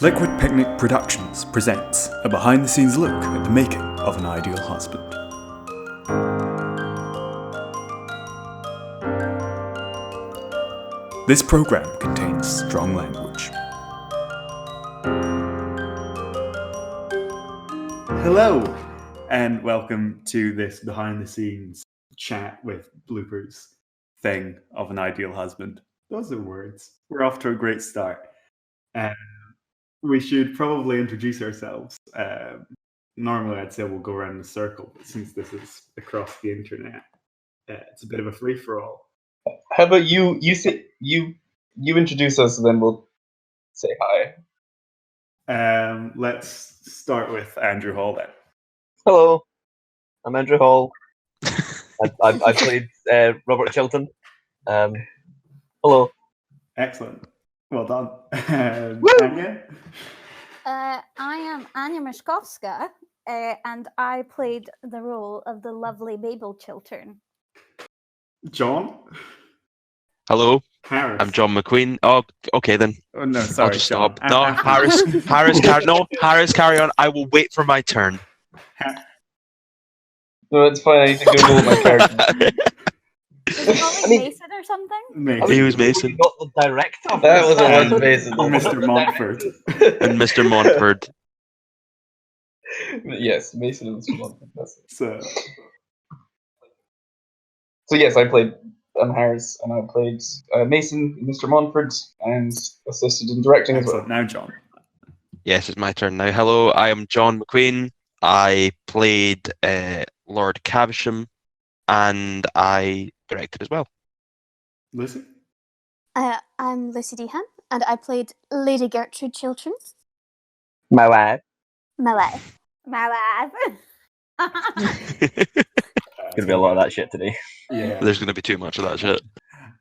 Liquid Picnic Productions presents a behind-the-scenes look at the making of an ideal husband. This program contains strong language. Hello, and welcome to this behind-the-scenes chat with Bloopers thing of an ideal husband. Those are words. We're off to a great start. We should probably introduce ourselves. Normally, I'd say we'll go around in a circle, but since this is across the internet, it's a bit of a free-for-all. How about you introduce us, and then we'll say hi. Let's start with Andrew Holden. Hello, I'm Andrew Hall. I played Robert Chilton. Hello. Excellent. Well done. Anya? I am Anya Mishkovska, and I played the role of the lovely Mabel Chiltern. John? Hello, Harris? I'm John McQueen. Oh, okay then. Oh, no, sorry, I'll just John. stop. No, Harris, carry on. I will wait for my turn. No, it's fine. I need to Google my character. Was it probably Mason or something? Mason. He was Mason. Not the director. That was Mason. Mr. Montford. And Mr. Montford. Yes, Mason and Mr. Montford. So yes, I'm Harris, and I played Mason, Mr. Montford, and assisted in directing as well. excellent. Now, John. Yes, it's my turn now. Hello, I am John McQueen. I played Lord Caversham, and I directed as well. Lucy? I'm Lucy Dehan, and I played Lady Gertrude Chiltern. My wife. My wife. My lad. Gonna be a lot of that shit today. Yeah. There's going to be too much of that shit.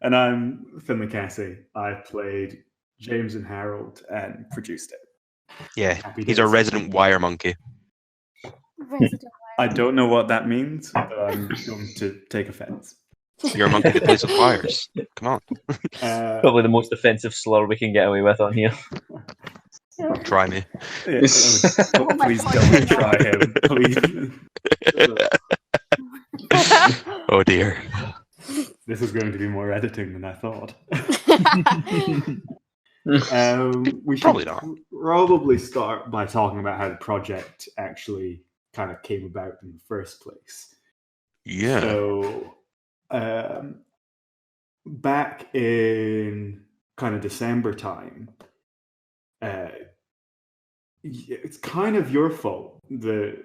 And I'm Finlay Cassie. I played James and Harold and produced it. Yeah, Happy he's days. a resident wire monkey. I don't know what that means, but I'm going to take offense. You're a monkey that plays with wires. Come on, Probably the most offensive slur we can get away with on here. try me. Yeah, Oh my please God. don't try him. Please. Oh dear. This is going to be more editing than I thought. We should Probably not. probably start by talking about how the project actually kind of came about in the first place. Yeah. So, back in kind of December time, it's kind of your fault that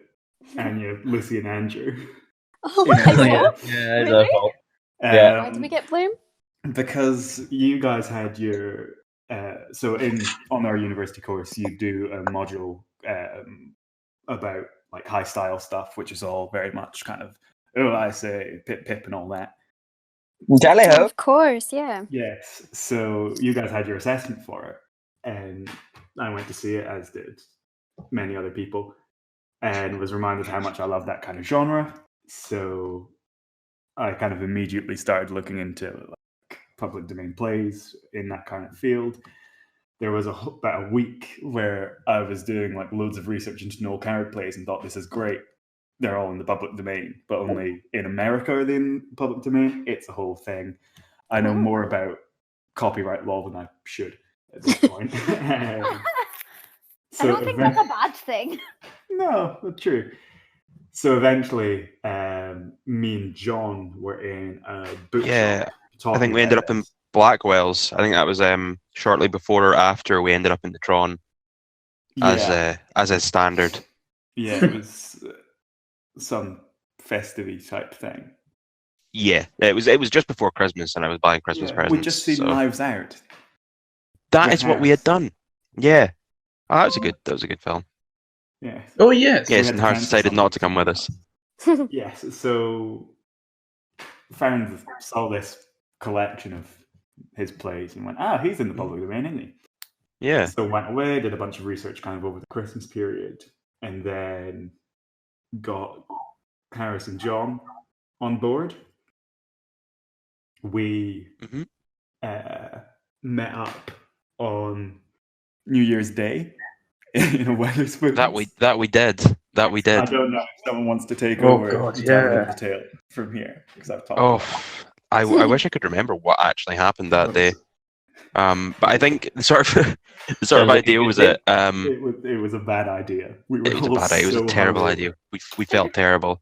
Anya, Lucy, and Andrew. Oh You my know, god. Yeah, it's Really? our fault. Yeah. Why did we get Bloom? Because you guys had your on our university course, you do a module about like high style stuff, which is all very much kind of I say pip pip and all that. Jolly ho. Of course, yeah. Yes. So you guys had your assessment for it, and I went to see it, as did many other people, and was reminded how much I love that kind of genre. So I kind of immediately started looking into like public domain plays in that kind of field. There was about a week where I was doing like loads of research into Noel Coward plays and thought, this is great. They're all in the public domain, but only in America are they in the public domain. It's a whole thing. I know more about copyright law than I should at this point. I don't think that's a bad thing. No, not true. So eventually, me and John were in a bookshop. Yeah, talking I think we ended about up in this. Blackwell's. I think that was shortly before or after we ended up in the Tron as a standard. Yeah, it was some festive type thing. Yeah, it was just before Christmas, and I was buying Christmas presents. We just seen so Knives Out. that with is what we had Harris. done. Yeah, oh, that was a good film. Yeah. Oh yes. we Yes, had and Harris Francis decided on not it. to come with us. Yes, so saw this collection of his plays and went, he's in the public domain, isn't he? Yeah, So went away, did a bunch of research kind of over the Christmas period, and then got Harris and John on board. We Mhm. met up on New Year's Day in a Wetherspoons. That we did. I don't know if someone wants to take Oh, over God, and tell yeah. the tale from here because I've talked. Oh, a lot. I wish I could remember what actually happened that day. But I think the sort of Sounds like a idea good was day. that It was a bad idea. We were it was a all bad idea. It was a so terrible hungover. idea. We felt terrible,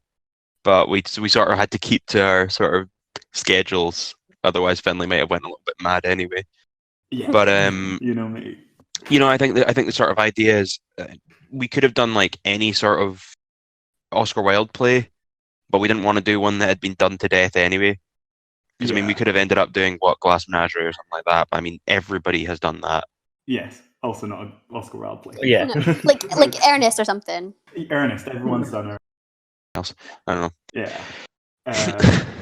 but we sort of had to keep to our sort of schedules. Otherwise, Finley might have went a little bit mad anyway. Yeah, But you know me. I think the sort of idea is we could have done like any sort of Oscar Wilde play, but we didn't want to do one that had been done to death anyway. Because I mean, we could have ended up doing Glass Menagerie or something like that. But I mean, everybody has done that. Yes, also not an Oscar Wilde play. Yeah. No, like Ernest or something. Ernest, everyone's done Ernest. I don't know. Yeah.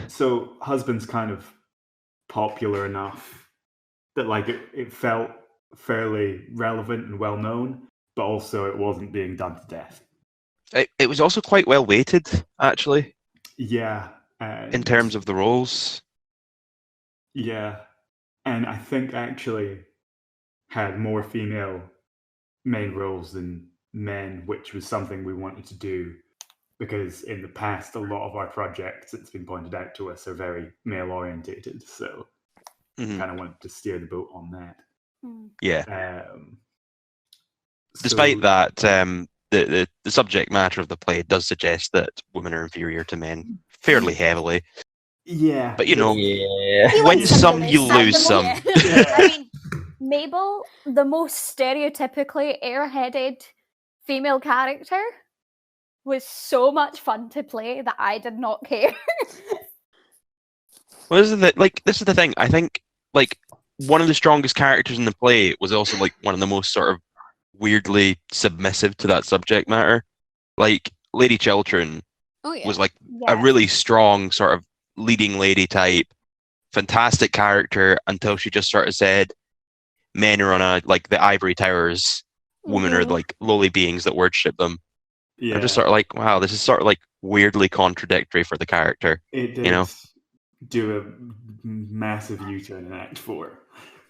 So Husband's kind of popular enough that like it felt fairly relevant and well known, but also it wasn't being done to death. It was also quite well weighted, actually, Yeah. in terms of the roles. Yeah. And I think actually had more female main roles than men, which was something we wanted to do because in the past, a lot of our projects, it's been pointed out to us, are very male orientated. So Mhm. kind of wanted to steer the boat on that. Yeah. So- Despite that, the subject matter of the play does suggest that women are inferior to men fairly heavily. Yeah. But you know, Yeah. You win win some, some, you you lose lose some. some. I mean, Mabel, the most stereotypically airheaded female character, was so much fun to play that I did not care. Well, this is the thing. I think like one of the strongest characters in the play was also like one of the most sort of weirdly submissive to that subject matter. Like Lady Chiltern Oh yeah. was like a really strong sort of leading lady type, fantastic character until she just sort of said, "Men are on like the ivory towers. Women are like lowly beings that worship them." Yeah. I'm just sort of like, wow, this is sort of like weirdly contradictory for the character. It did you know? do a massive U-turn in Act 4.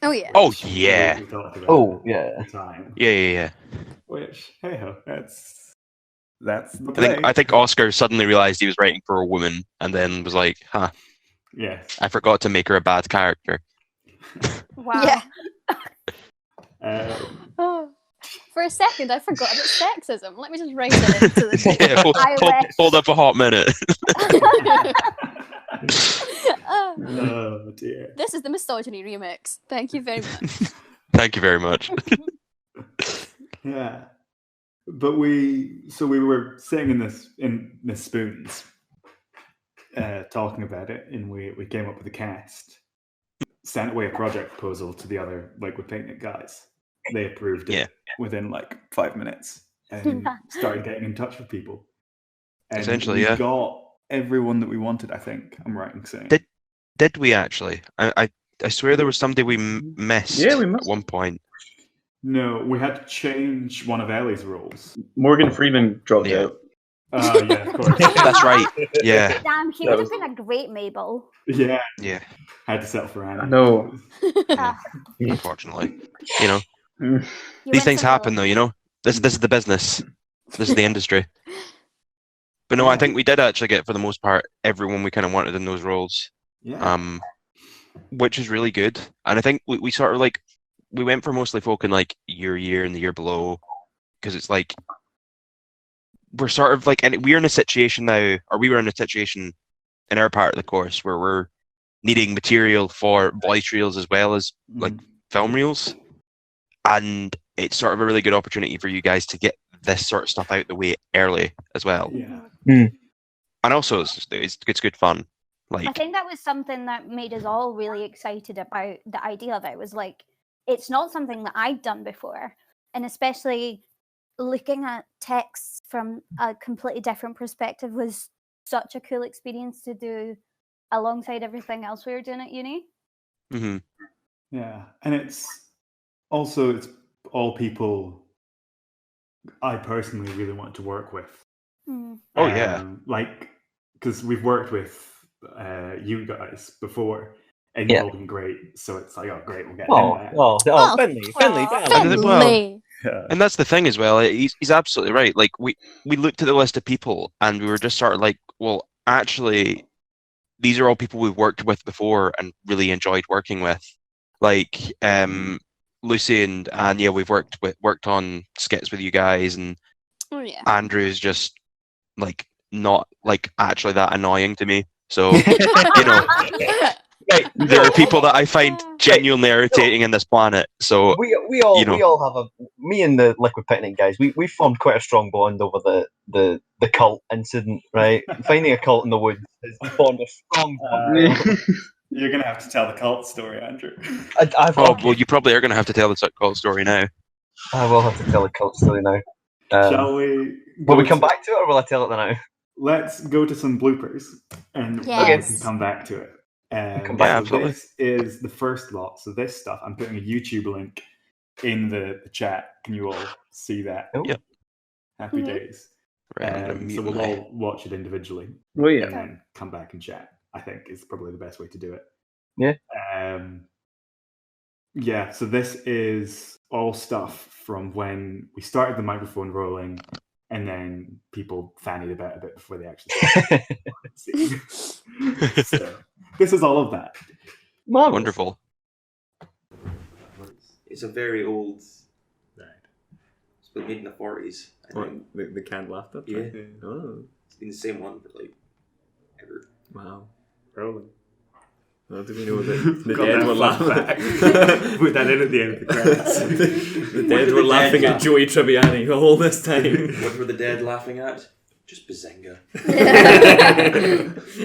Oh yeah. Oh which yeah, we talked about Oh, at yeah. the time. yeah. Which, hey ho, that's the I play. think Oscar suddenly realized he was writing for a woman, and then was like, "Huh, Yes. I forgot to make her a bad character." Wow. Yeah. Oh. For a second, I forgot about sexism. Let me just write it into the. Yeah, hold up a hot minute. Oh, Oh dear. this is the misogyny remix. Thank you very much. Thank you very much. Yeah. But we were sitting in the spoons, talking about it, and we came up with a cast. Sent away a project proposal to the other Liquid Picnic guys. They approved it within like 5 minutes and started getting in touch with people. And Essentially, we yeah. got everyone that we wanted, I think. I'm right in saying. Did we actually? I swear there was somebody we missed Yeah, we at must. one point. No, we had to change one of Ellie's roles. Morgan Freeman dropped Yeah. out. Oh, yeah, of course. That's right. Yeah. Damn, she That would was- have been a great Mabel. Yeah, Yeah. had to settle for Anna. No. Unfortunately, you know, Mm. You these win things some happen, though. You know, this is the business. This is the industry. But no, I think we did actually get, for the most part, everyone we kind of wanted in those roles. Yeah. Which is really good. And I think we sort of like, we went for mostly folk in like year and the year below, because it's like, we're sort of like, and we're in a situation now, or we were in a situation in our part of the course where we're needing material for voice reels as well as like film reels. And it's sort of a really good opportunity for you guys to get this sort of stuff out the way early as well. Yeah. And also, it's good fun. I Like, think that was something that made us all really excited about the idea of it. It was like, it's not something that I'd done before. And especially looking at texts from a completely different perspective was such a cool experience to do alongside everything else we were doing at uni. mhm. Yeah. And it's all people I personally really want to work with. Oh, yeah. Like, because we've worked with you guys before, and Yeah. you've all been great. So it's like, oh, great, we'll get him back. Finley, Aw, down. Finley. And that's the thing as well. He's absolutely right. Like we looked at the list of people and we were just sort of like, well, actually, these are all people we've worked with before and really enjoyed working with. Like Lucy and Anya, we've worked on skits with you guys, and Oh yeah. Andrew's just like not like actually that annoying to me. So you know, Right. there are people that I find genuinely irritating in this planet. So We all you know. we all have me and the Liquid Picnic guys. We formed quite a strong bond over the cult incident, right? Finding a cult in the woods has formed a strong bond. You're gonna have to tell the cult story, Andrew. Well, you probably are going to have to tell the cult story now. I will have to tell a cult story now. Shall we? Will we come back to it, or will I tell it now? Let's go to some bloopers, and then we Yes. can come back to it. Come back, So absolutely. this is the first lot. So this stuff, I'm putting a YouTube link in the chat. Can you all see that? Oh. Yep. Happy Mhm. days. Right, I'm gonna So mute we'll my- all watch it individually Oh and then come back and chat. I think is probably the best way to do it. Yeah. Yeah. So this is all stuff from when we started the microphone rolling, and then people fannied about a bit before they actually started. So this is all of that. Wonderful. It's a very old. Right. It's been made in the 40s. I think. The canned laughter? Yeah. Oh, It's been the same one for like ever. wow. Rolling. Well, do we know that the Got dead that were laughing? flashback. Put that in at the end of the credits. The What dead did were the laughing dead at Joey Tribbiani all this time. What were the dead laughing at? Just Bazinga.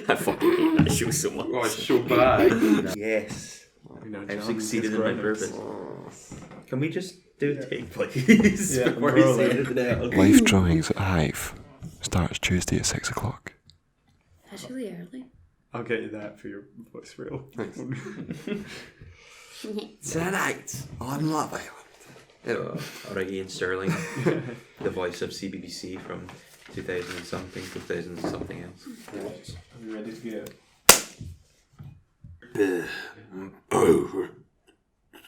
I fucking hate that show so much. Oh, it's so bad. Yes. I've John succeeded in my described it. purpose. Can we just do a take, please? Yeah, before we say rolling. anything else? Live drawings at Hive starts Tuesday at 6 o'clock. That's really early. I'll get you that for your voice reel. Tonight on Love Island. Hello, alright, Ian Sterling, the voice of CBBC from 2000 something, 2000 something else. Are you ready to go? Oh,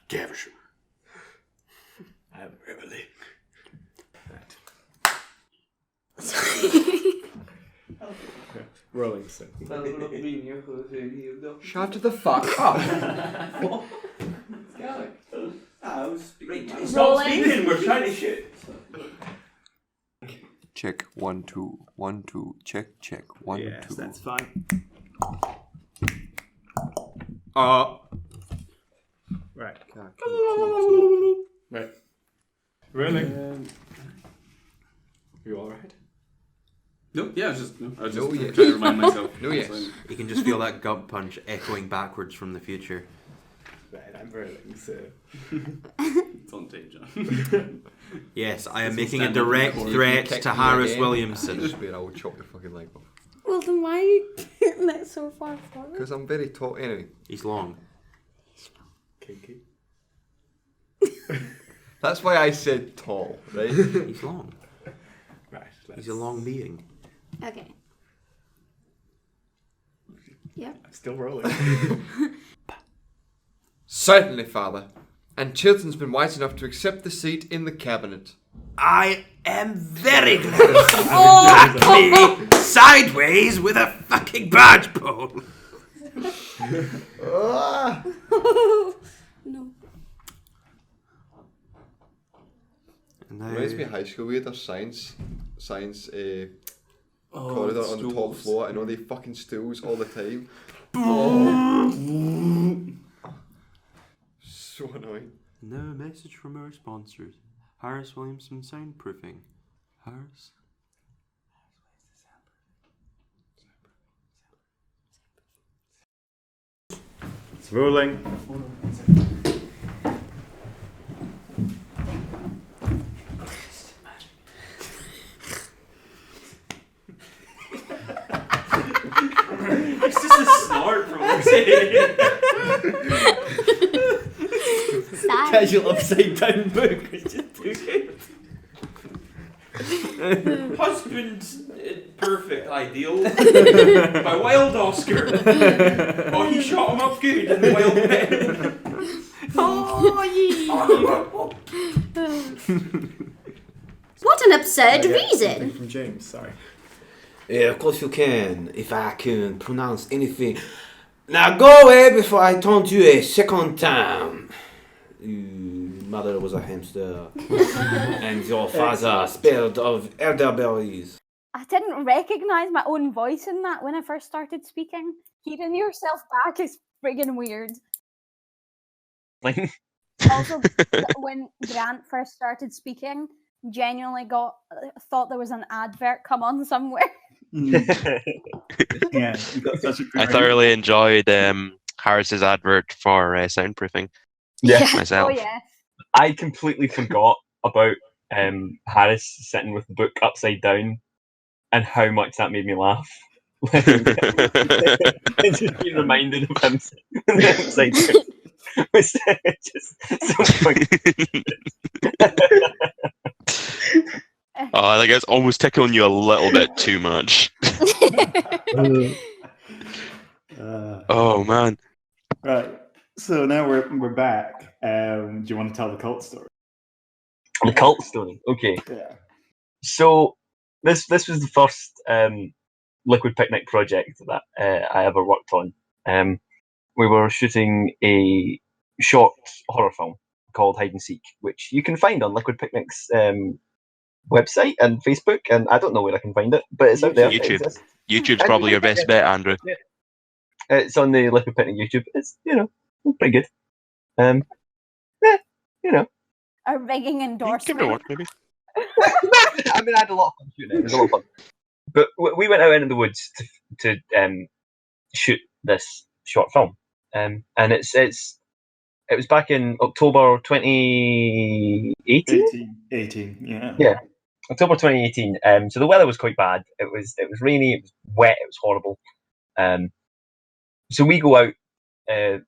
Caversham. I'm Emily. Rolling so. Shut the fuck up. Stop speaking, we're trying to shoot. Check 1 2 1 2 check 1 Yes, 2. that's fine. Right. Right. Rolling. You alright? No, yeah, I was just trying No, yeah. to remind myself. No, yes. You can just feel that gut punch echoing backwards from the future. Right, I'm rolling, so. It's on tape, John. Yes, I am This will making a stand up in direct court. threat Kick to me Harris again. Williamson. I swear I will chop your fucking leg off. Well, then why are you putting that so far forward? Because I'm very tall. Anyway, He's long. Kinky. that's why I said tall, right? He's long. Right. He's a long being. Okay. Yep. I'm still rolling. Certainly, Father. And Chilton's been wise enough to accept the seat in the cabinet. I am very glad to back me sideways with a fucking barge pole. No. And now, Reminds me of high school. We had our science Oh, corridor the on the top stools. floor, and all the fucking stools all the time. So annoying. now a message from our sponsors. Harris Williamson Soundproofing. Harris? It's rolling. It's just a snort from Lucy. Sad. Casual upside down book. It's just too good. Husband Perfect, ideal. By Wild Oscar. Oh, he shot him up good in the Wild Pet. What an absurd Something reason! from James, sorry. Yeah, of course you can, if I can pronounce anything. Now go away before I taunt you a second time. Your mother was a hamster, and your father spelled of elderberries. I didn't recognise my own voice in that when I first started speaking. Hearing yourself back is friggin' weird. Also, when Grant first started speaking, genuinely thought there was an advert come on somewhere. Yeah, you got such a I great- thoroughly enjoyed Harris's advert for soundproofing. Yeah. Myself. Oh yeah. I completely forgot about Harris sitting with the book upside down and how much that made me laugh. Just being reminded of him sitting with the upside down was just so funny. Oh, I think it's almost tickling you a little bit too much. Oh man. Right. So now we're back. Do you want to tell the cult story? The cult story. Okay. Yeah. So this was the first Liquid Picnic project that I ever worked on. We were shooting a short horror film called Hide and Seek, which you can find on Liquid Picnic's website and Facebook, and I don't know where I can find it, but it's out there. It YouTube. exists. YouTube's probably your best bet, Andrew. Yeah. It's on the Liquid Picnic YouTube. It's pretty good. A rigging endorsement. Give it a watch, maybe. I mean, I had a lot of fun shooting it. It was a lot of fun. But we went out into the woods to shoot this short film, and it was back in October 2018. 18, yeah. Yeah, October 2018. So the weather was quite bad. It was rainy. It was wet. It was horrible. So we go out the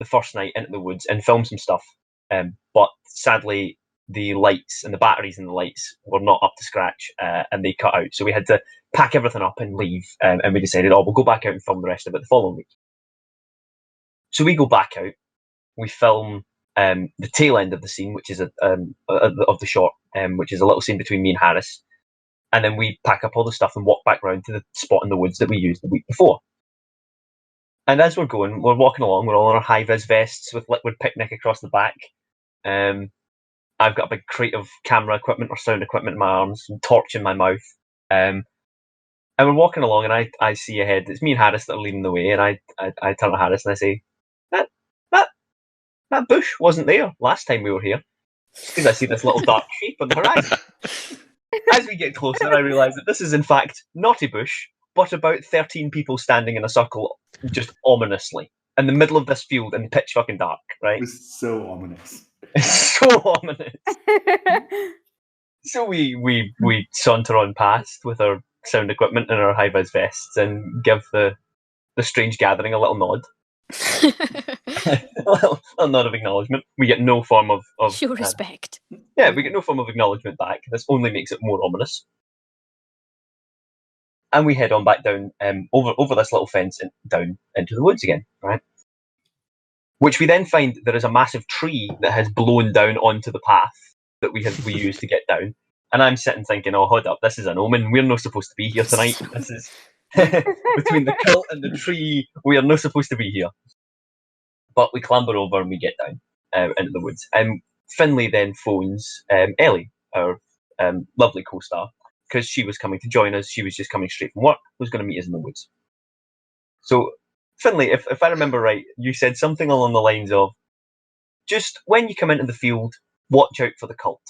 first night into the woods and film some stuff. But sadly, the lights and the batteries in the lights were not up to scratch, and they cut out. So we had to pack everything up and leave. And we decided, we'll go back out and film the rest of it the following week. So we go back out. We film the tail end of the scene, which is of the short, which is a little scene between me and Harris. And then we pack up all the stuff and walk back round to the spot in the woods that we used the week before. And as we're going, we're walking along, we're all in our high-vis vests with Liquid Picnic across the back. I've got a big crate of camera equipment or sound equipment in my arms, and torch in my mouth. And we're walking along, and I see ahead, it's me and Harris that are leading the way, and I turn to Harris and I say, that bush wasn't there last time we were here. Because I see this little dark shape on the horizon. As we get closer, I realise that this is in fact not a bush, but about 13 people standing in a circle, just ominously, in the middle of this field in pitch fucking dark, right? It's so ominous. It's so ominous. So we saunter on past with our sound equipment and our high-vis vests and give the strange gathering a little nod. a little nod of acknowledgement. We get no form of Show respect. Yeah, we get no form of acknowledgement back. This only makes it more ominous. And we head on back down over this little fence and down into the woods again, right? Which we then find there is a massive tree that has blown down onto the path that we used to get down. And I'm sitting thinking, oh, hold up, this is an omen. We're not supposed to be here tonight. This is between the cult and the tree. We are not supposed to be here. But we clamber over and we get down into the woods. And Finlay then phones Ellie, our lovely co-star, because she was coming to join us. She was just coming straight from work, was going to meet us in the woods. So, Finlay, if I remember right, you said something along the lines of, just when you come into the field, watch out for the cult.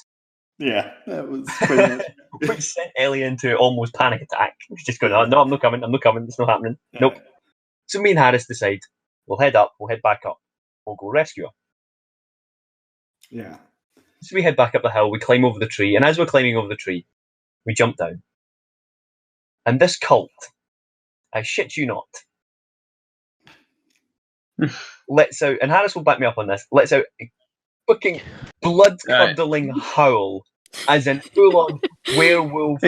Yeah, that was pretty much. Which sent Ellie into almost panic attack. She's just going, oh, no, I'm not coming, it's not happening. Yeah. Nope. So me and Harris decide, we'll head back up, we'll go rescue her. Yeah. So we head back up the hill, we climb over the tree, and as we're climbing over the tree, we jump down. And this cult, I shit you not, lets out, and Harris will back me up on this, lets out a fucking blood-curdling howl, as in full-on werewolf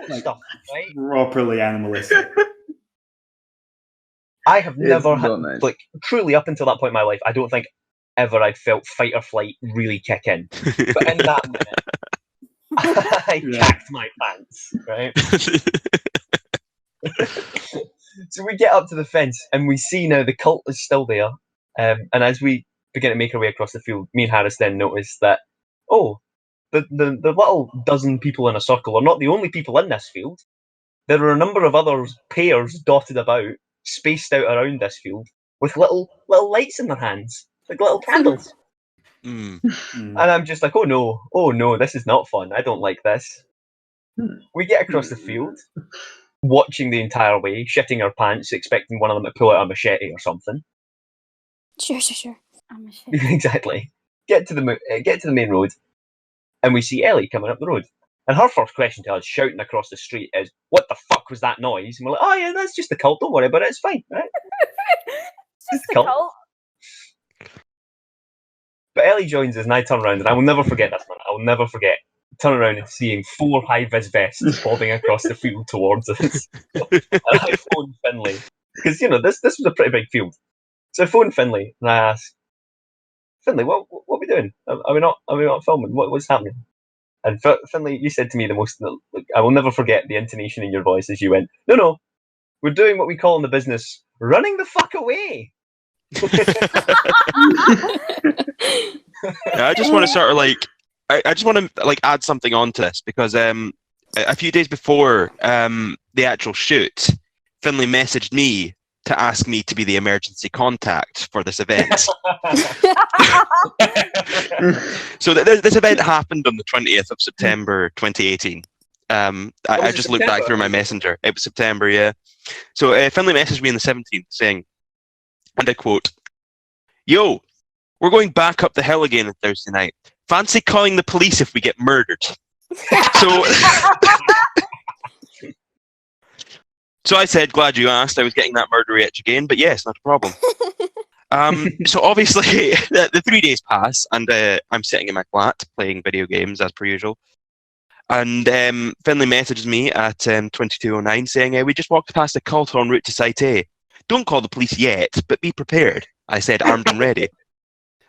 Like, stuff, right? properly animalistic. I have never so had, nice. like, truly up until that point in my life, I don't think ever I'd felt fight or flight really kick in. But in that minute, I cacked my pants, right? So we get up to the fence and we see now the cult is still there. And as we begin to make our way across the field, me and Harris then notice that, the little dozen people in a circle are not the only people in this field. There are a number of other pairs dotted about, spaced out around this field, with little lights in their hands, like little candles. And I'm just like, oh no, this is not fun. I don't like this. We get across the field, watching the entire way, shitting our pants, expecting one of them to pull out a machete or something. Sure. A machete. Exactly. Get to the main road, and we see Ellie coming up the road. And her first question to us, shouting across the street, is, "What the fuck was that noise?" And we're like, "Oh yeah, that's just the cult. Don't worry about it. It's fine, right?" Just the cult. But Ellie joins us, and I turn around, and I will never forget this, man. I will never forget. Turn around and seeing 4 high-vis vests bobbing across the field towards us. And I phone Finlay, because this was a pretty big field. So I phone Finlay and I ask, "Finlay, what are we doing? Are we not filming? What's happening?" And Finlay, you said to me the most. Like, I will never forget the intonation in your voice as you went, "No, we're doing what we call in the business running the fuck away." I just want to sort of I just want to add something onto this because a few days before the actual shoot, Finlay messaged me to ask me to be the emergency contact for this event. So this event happened on the 20th of September 2018. I just looked back through my messenger. It was September, yeah. So Finlay messaged me on the 17th saying, and I quote, "Yo, we're going back up the hill again on Thursday night. Fancy calling the police if we get murdered." So I said, "Glad you asked. I was getting that murder itch again, but yes, not a problem." So obviously, the 3 days pass, and I'm sitting in my flat playing video games as per usual. And Finlay messages me at 22:09 saying, "We just walked past a cult en route to Site A. Don't call the police yet, but be prepared." I said, armed and ready.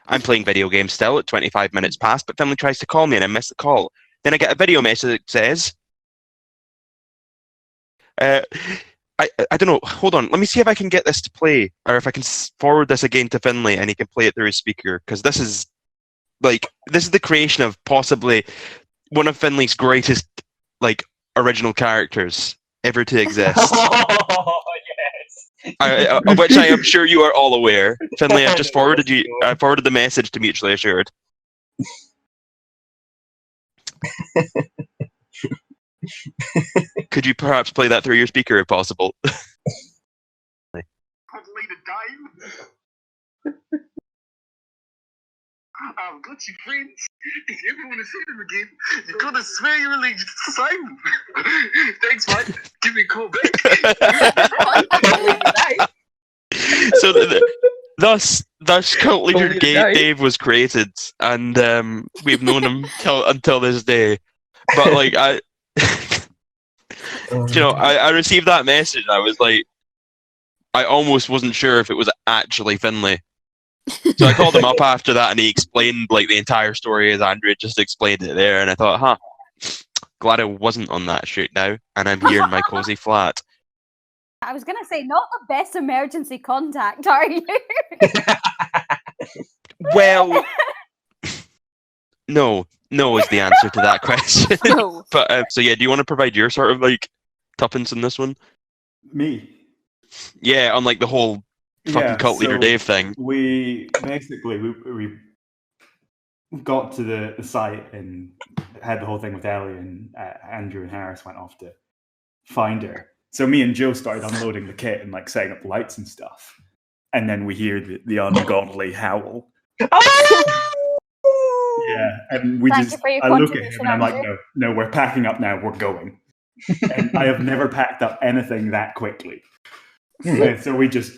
I'm playing video games still at 25 minutes past, but Finlay tries to call me and I miss the call. Then I get a video message that says, I don't know, hold on, let me see if I can get this to play, or if I can forward this again to Finlay and he can play it through his speaker, because this is the creation of possibly one of Finlay's greatest original characters ever to exist. Of which I am sure you are all aware. Finlay, I've just forwarded the message to Mutually Assured. Could you perhaps play that through your speaker if possible? I've got you friends. If you ever want to see them again, you gotta swear your allegiance to Simon. Thanks, mate. Give me a call back. So thus cult leader Dave was created, and we've known him until this day. But I received that message. I was like, I almost wasn't sure if it was actually Finlay. So I called him up after that, and he explained the entire story as Andrew just explained it there. And I thought, glad I wasn't on that shoot now, and I'm here in my cozy flat. I was gonna say, not the best emergency contact, are you? Well, no is the answer to that question. No. But so yeah, do you want to provide your sort of tuppence in this one? Me? Yeah, on the whole fucking cult leader Dave thing. We basically we got to the site and had the whole thing with Ellie, and Andrew and Harris went off to find her. So me and Joe started unloading the kit and setting up lights and stuff, and then we hear the ungodly howl. Yeah, and I look at him and I'm like, no, we're packing up now. We're going. And I have never packed up anything that quickly. And so we just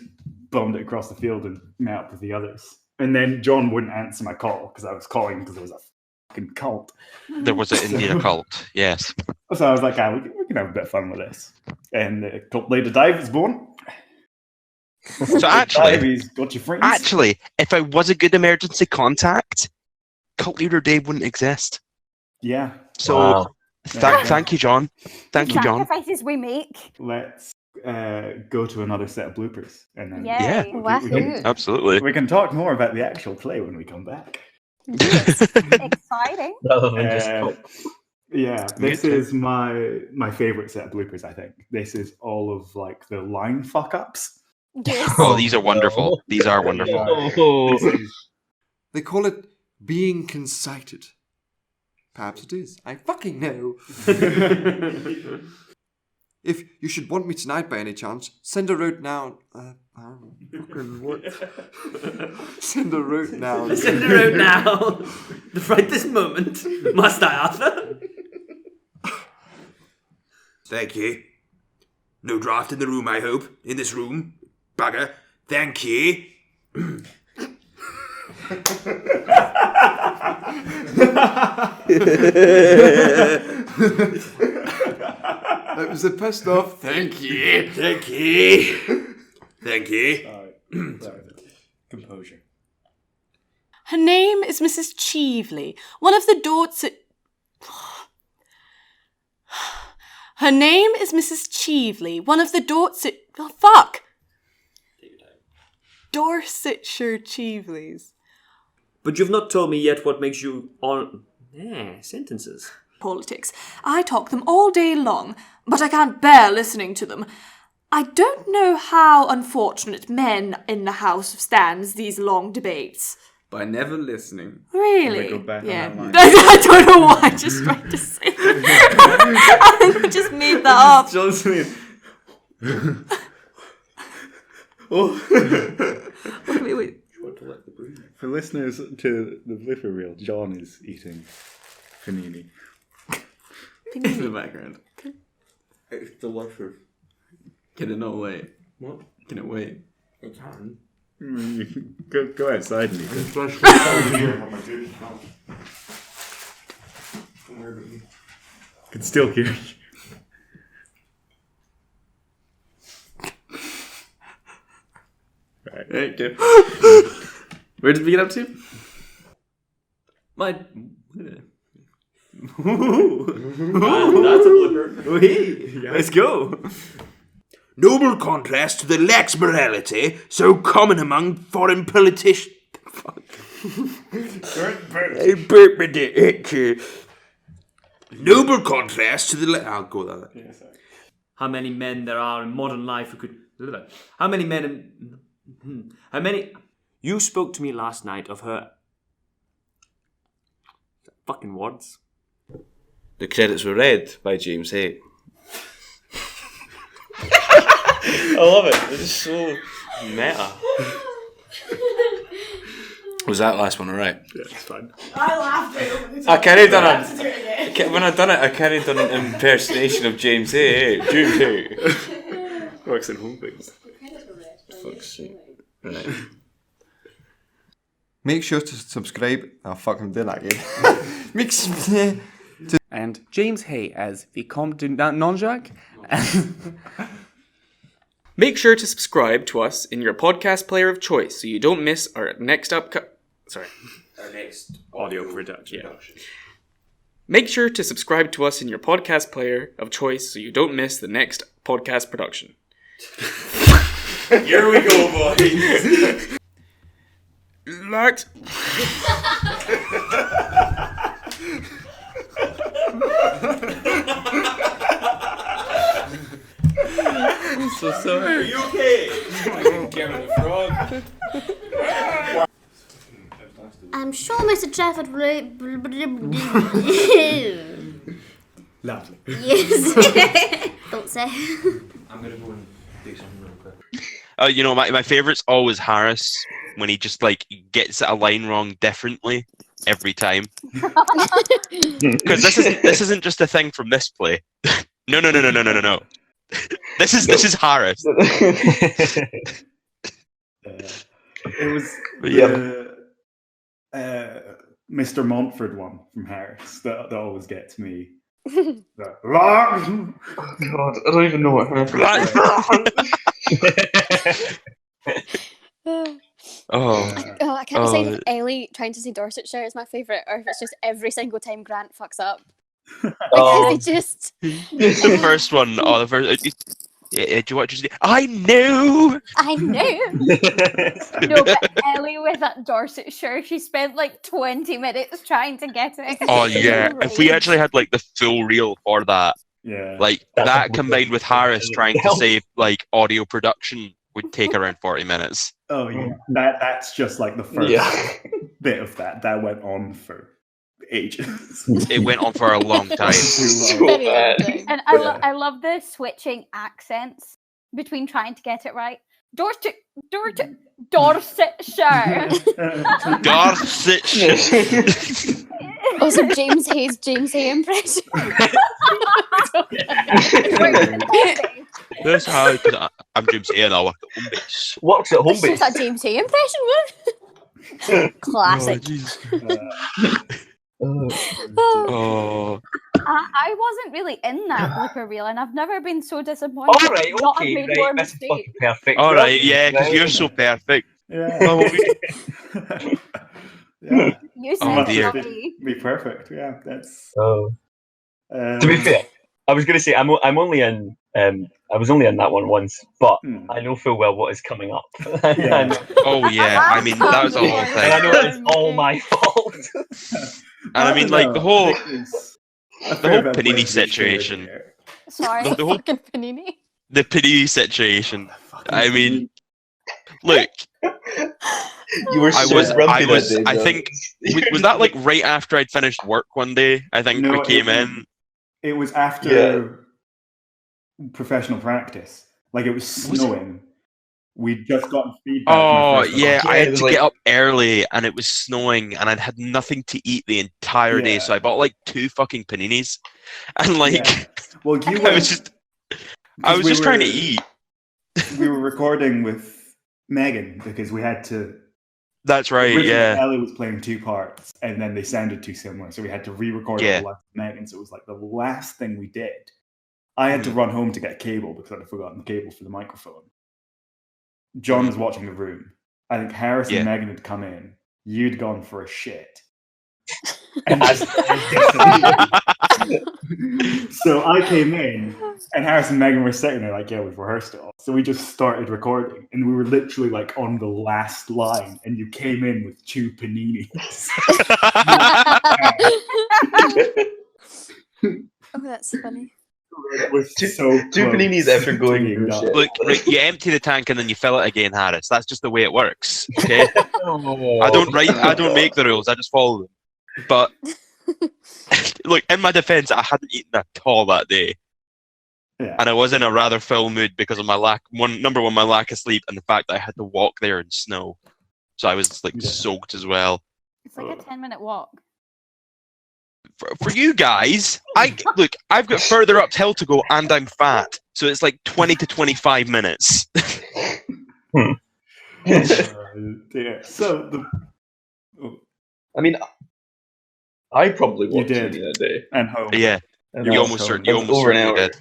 bombed it across the field and met up with the others. And then John wouldn't answer my call because I was calling because there was a fucking cult. There was indeed a cult, yes. So I was like, we can have a bit of fun with this. And Cult Leader Dave is born. So actually, Davey's got your friends. Actually, if I was a good emergency contact, Cult Leader Dave wouldn't exist. Yeah. So Wow. thank you, John. Thank you, John. Sacrifices we make. Let's go to another set of bloopers, and then Yeah. Wahoo. Absolutely. we can talk more about the actual play when we come back. Exciting. Rather than just Yeah, this is my favorite set of bloopers. I think this is all of like the line fuck ups. Yes. Oh, these are wonderful. These are wonderful. They call it being concited. Perhaps it is. I fucking know. If you should want me tonight by any chance, send a route now. What? Send a route now. Send a route now. Right this moment. Must I, Arthur? Thank you. No draft in the room, I hope. In this room. Bugger. Thank you. That was a pissed off. Thank you. Thank you. Thank you. Composure. Her name is Mrs. Cheevely, one of the Dorset... Her name is Mrs. Cheevely, one of the Dorset... Oh, fuck! Dorsetshire Cheeveleys. But you've not told me yet what makes you on... sentences. Politics. I talk them all day long, but I can't bear listening to them. I don't know how unfortunate men in the House stands these long debates. By never listening. Really? Go back Yeah. on that line. I don't know why I just tried to say that. I just made that up. Johnson. Wait. For listeners to the blooper reel, John is eating panini. In the background. It's delicious. Can it not wait? What? Can it wait? It can. You can go outside and eat it. Can still hear you. Right. Okay. Where did we get up to? That's a blooper. Let's go. Noble contrast to the lax morality so common among foreign politicians. Noble contrast to the... I'll go that. Yeah, sorry. How many men there are in modern life who could... How many men in... How many... You spoke to me last night of her... Fucking words. The credits were read by James Hay. I love it. It's just so meta. Was that last one alright? Yeah, it's fine. I laughed it. I carried on when I done it, I carried on an impersonation of James Hay. James Hay. Works in home things. Fuck's sake. Right. Make sure to subscribe. Oh fuck, I'm doing that again. And James Hay as Vicomte de Nonjac. Make sure to subscribe to us in your podcast player of choice so you don't miss our next Our next audio production. Yeah. Make sure to subscribe to us in your podcast player of choice so you don't miss the next podcast production. Here we go, boys. Locked. I'm so sorry. Are you okay? Kermit the Frog. I'm sure Mr. Trafford will... Lovely. Yes. Thought so. I'm gonna go and do something real quick. You know, my favorite's always Harris when he just like gets a line wrong differently every time. Because this isn't just a thing from this play. No. This is Harris. It was Mr. Montford one from Harris that always gets me God, I don't even know what her I can't decide if Ellie trying to say Dorsetshire is my favourite or if it's just every single time Grant fucks up. Like, is it just... The first one. Oh, the first. Do you want to say? I knew. I knew. No, but Ellie with that Dorsetshire, she spent like 20 minutes trying to get it. Oh yeah, if we actually had like the full reel for that, like that combined with Harris trying to say like audio production would take around 40 minutes. Oh yeah, that's just like the first bit of that. That went on for ages. It went on for a long time. And I love the switching accents between trying to get it right. Dorsetshire. Dorsetshire. Also, James Hay impression. That's how I'm James Hay and I work at home base. Works at home It's just base. that James Hay impression, one. Classic. Oh. I wasn't really in that blooper reel, and I've never been so disappointed. All right, not have okay, made right. more That's mistakes. fucking perfect. All right, yeah, because you're so perfect. Yeah. You said Oh, dear. Be perfect. Yeah, that's. To be fair, I was going to say I'm only in. I was only in that one once, but I know full well what is coming up. Oh yeah, I mean that was the whole thing. And I know it's all my fault. And I mean, like the whole fair bit Panini of situation. Sorry, The whole fucking Panini. the Panini situation. I mean, look. You were so grumpy that day, I John. think was that like right after I'd finished work one day. I think we came in. It was after professional practice. Like it was snowing. We'd just gotten feedback. Oh from yeah, I had to like, get up early and it was snowing and I'd had nothing to eat the entire day, so I bought like 2 fucking paninis and like well, you I was just trying to eat. We were recording with Megan because we had to. That's right. Originally, Yeah. Ellie was playing 2 parts and then they sounded too similar, so we had to re-record Yeah. it with Megan. So it was like the last thing we did. I had to run home to get a cable because I'd forgotten the cable for the microphone. John was watching the room. I think Harris and Megan had come in. You'd gone for a shit. And so I came in, and Harris and Megan were sitting there like, yeah, we've rehearsed it all. So we just started recording, and we were literally like on the last line, and you came in with 2 paninis. Oh, that's funny. It was so 2 paninis after going being through done. shit. Look, right, you empty the tank and then you fill it again, Harris. That's just the way it works. Okay. I don't make the rules. I just follow them. But look, in my defence, I hadn't eaten at all that day, and I was in a rather full mood because of my lack of sleep, and the fact that I had to walk there in snow. So I was like soaked as well. It's like a 10-minute walk. For you guys, I've got further uphill to go, and I'm fat, so it's like 20 to 25 minutes. So I mean, I probably you watched did it that day. and home. Yeah, And you I almost was home. certainly It was over an hour. did.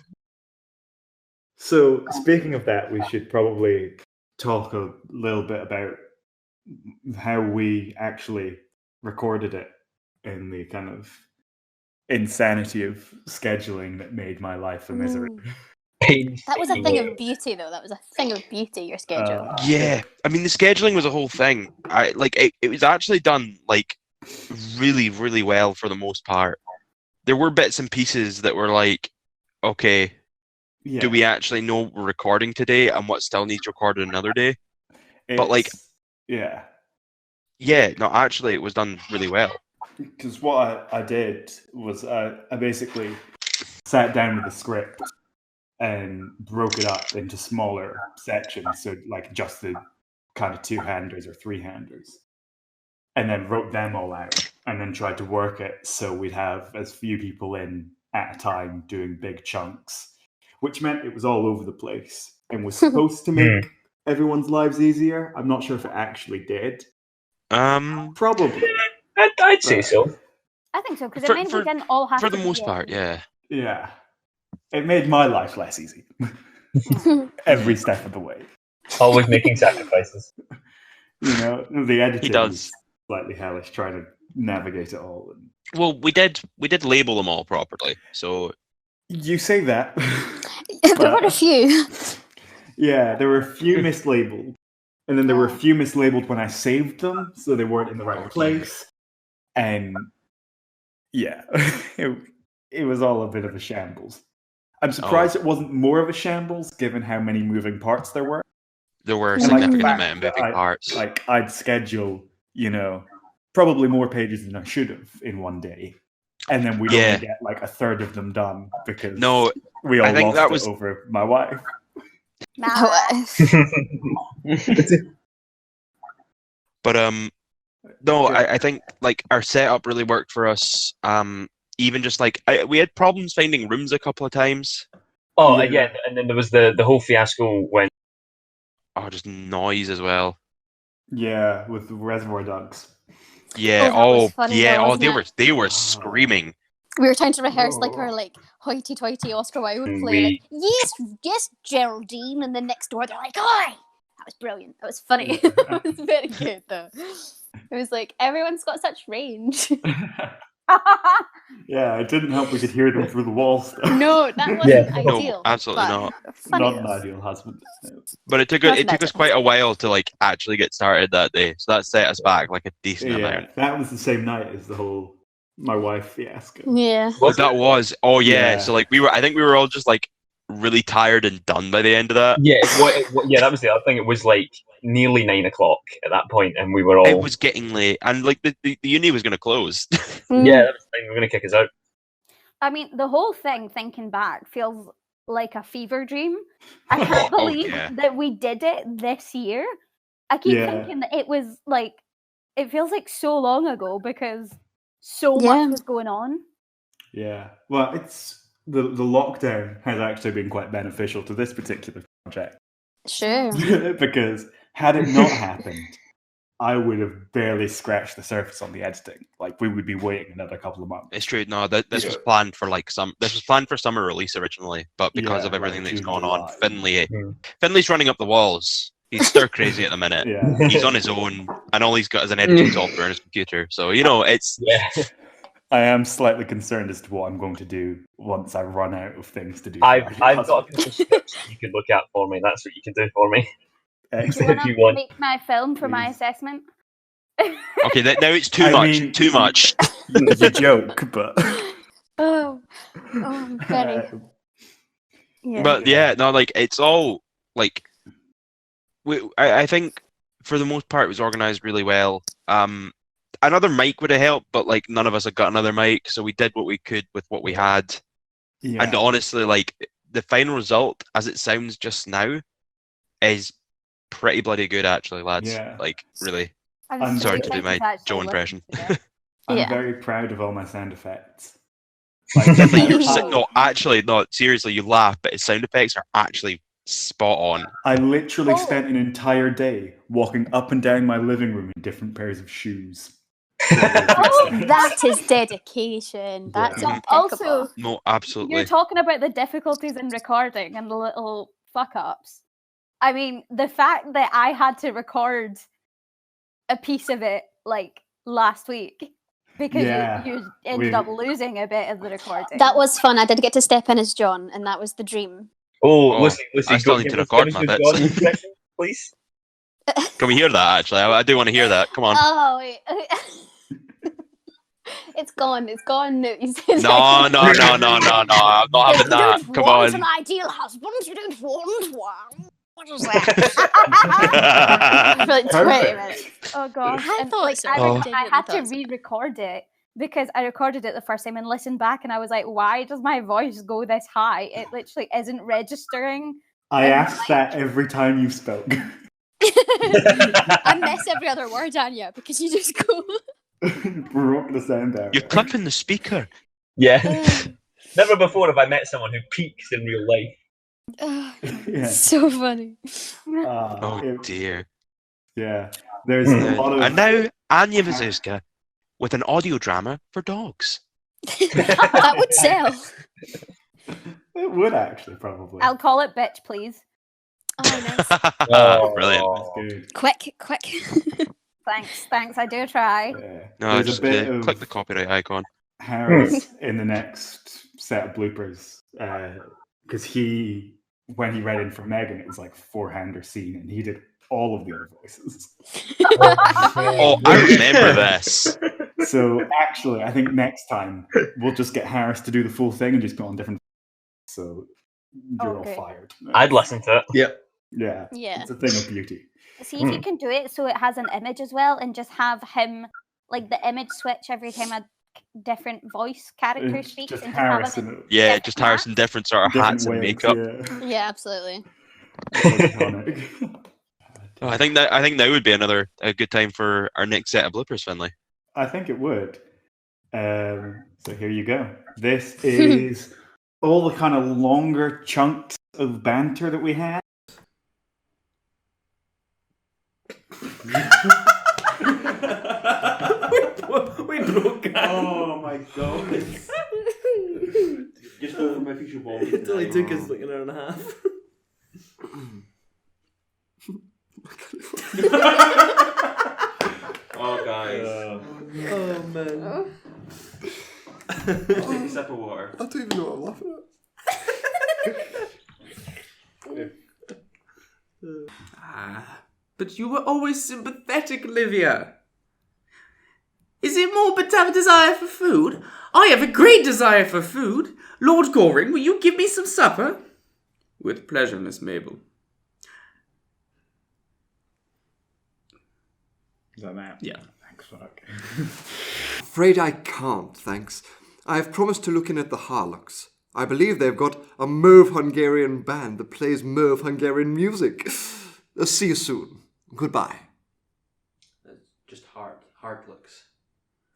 So speaking of that, we should probably talk a little bit about how we actually recorded it in the kind of insanity of scheduling that made my life a misery. That was a thing of beauty, though. That was a thing of beauty, your schedule. Yeah, I mean the scheduling was a whole thing. It was actually done like really, really well for the most part. There were bits and pieces that were like, okay, do we actually know we're recording today and what still needs recorded another day? But like, yeah, no, actually it was done really well. Because what I did was I basically sat down with the script and broke it up into smaller sections, so like just the kind of 2-handers or 3-handers, and then wrote them all out, and then tried to work it so we'd have as few people in at a time doing big chunks, which meant it was all over the place and was supposed to make everyone's lives easier. I'm not sure if it actually did. Probably. I'd say so. I think so, because it meant we didn't all have for to the be most in part, yeah. Yeah. It made my life less easy. Every step of the way. Always making sacrifices. You know, the editing He does. was slightly hellish trying to navigate it all. Well, we did label them all properly, so You say that. There were a few. Yeah, there were a few mislabeled. And then there were a few mislabeled when I saved them, so they weren't in the right place. And yeah, it was all a bit of a shambles. I'm surprised it wasn't more of a shambles, given how many moving parts there were. there were a And, significant the fact amount of that moving parts. I'd schedule, probably more pages than I should have in one day. And then we'd only get like a third of them done because we all I think lost that it was over my wife. But no, I think like our setup really worked for us. Even just like we had problems finding rooms a couple of times. Oh, yeah, and then there was the whole fiasco when just noise as well. Yeah, with the Reservoir Dogs. Yeah. that was funny though, wasn't They were screaming. We were trying to rehearse like our hoity-toity Oscar Wilde play, yes, Geraldine, and then next door they're like, "Oi!" That was brilliant. That was funny. It was very good though. It was like everyone's got such range. Yeah, it didn't help we could hear them through the walls. No, that wasn't ideal. No, absolutely not. Not an ideal husband. But it took us quite a while to like actually get started that day, so that set us back like a decent amount. That was the same night as the whole my wife fiasco. Yeah. That was. Oh yeah. So like I think we were all just like really tired and done by the end of that. Yeah, that was the other thing. It was like nearly 9 o'clock at that point, and we were all. It was getting late, and like the uni was going to close. Yeah, that was the thing. They were going to kick us out. I mean, the whole thing, thinking back, feels like a fever dream. I can't believe that we did it this year. I keep thinking that it was like, it feels like so long ago because so much was going on. Yeah. Well, it's the lockdown has actually been quite beneficial to this particular project. Sure. Because had it not happened, I would have barely scratched the surface on the editing. Like we would be waiting another couple of months. It's true. No, this was planned for this was planned for summer release originally, but because of everything that's gone on, Finley's running up the walls. He's stir crazy at the minute. He's on his own, and all he's got is an editing software on his computer. So it's I am slightly concerned as to what I'm going to do once I run out of things to do. I've got a couple of scripts you can look at for me. That's what you can do for me. If you want, make my film for my assessment. Okay, now it's too much. Too much. It's a joke, but very. But it's all like I think for the most part it was organized really well. Another mic would have helped, but like none of us had got another mic, so we did what we could with what we had. Yeah. And honestly, like the final result, as it sounds just now, is pretty bloody good, actually, lads. Yeah. Like really. I'm sorry to do my Joe impression. I'm very proud of all my sound effects. Seriously, you laugh, but his sound effects are actually spot on. I literally spent an entire day walking up and down my living room in different pairs of shoes. That is dedication. That's also no, absolutely. You're talking about the difficulties in recording and the little fuck ups. I mean, the fact that I had to record a piece of it like last week because you ended up losing a bit of the recording. That was fun. I did get to step in as John, and that was the dream. Lucy, I still need to record my bits. Please. Can we hear that? Actually, I do want to hear that. Come on. Oh wait. It's gone. It's gone. No. I'm not having that. Come on. You don't want an ideal husband. You don't want one. What is that? For like 20 minutes. Oh gosh. I had to re-record it because I recorded it the first time and listened back, and I was like, why does my voice go this high? It literally isn't registering. I ask that every time you spoke. I miss every other word, Anya, because you just go. Broke the sound out. You're clipping the speaker. Yeah. Never before have I met someone who peaks in real life. So funny. Dear. Yeah. There's a lot of... And now Anya Mazuska with an audio drama for dogs. That would sell. It would actually, probably. I'll call it bitch, please. Oh, nice. Brilliant. That's good. Quick. Thanks. I do try. Yeah. No, There's just a bit click of the copyright icon. Harris in the next set of bloopers because when he read in for Megan, it was like four-hander scene, and he did all of the other voices. Oh, I remember this. So actually, I think next time we'll just get Harris to do the full thing and just go on different. So you're all fired. I'd listen to it. Yeah. Yeah. It's a thing of beauty. See if you can do it so it has an image as well, and just have him like the image switch every time a different voice character speaks. Just and Harris have in it it. Yeah, just Harris in different sort of hats and wigs, makeup. Yeah, absolutely. Oh, I think that would be a good time for our next set of bloopers, Finlay. I think it would. So here you go. This is all the kind of longer chunks of banter that we had. we broke out. Oh my god. Just go for my future ball. It only took us like an hour and a half. Oh, guys. Oh, man. Take a sip of water. I don't even know what I'm laughing at. But you were always sympathetic, Olivia. Is it morbid to have a desire for food? I have a great desire for food. Lord Goring, will you give me some supper? With pleasure, Miss Mabel. Is that that? Yeah. Thanks, fuck. Afraid I can't, thanks. I have promised to look in at the Harlocks. I believe they've got a Merv Hungarian band that plays Merv Hungarian music. See you soon. Goodbye. Just Harlocks.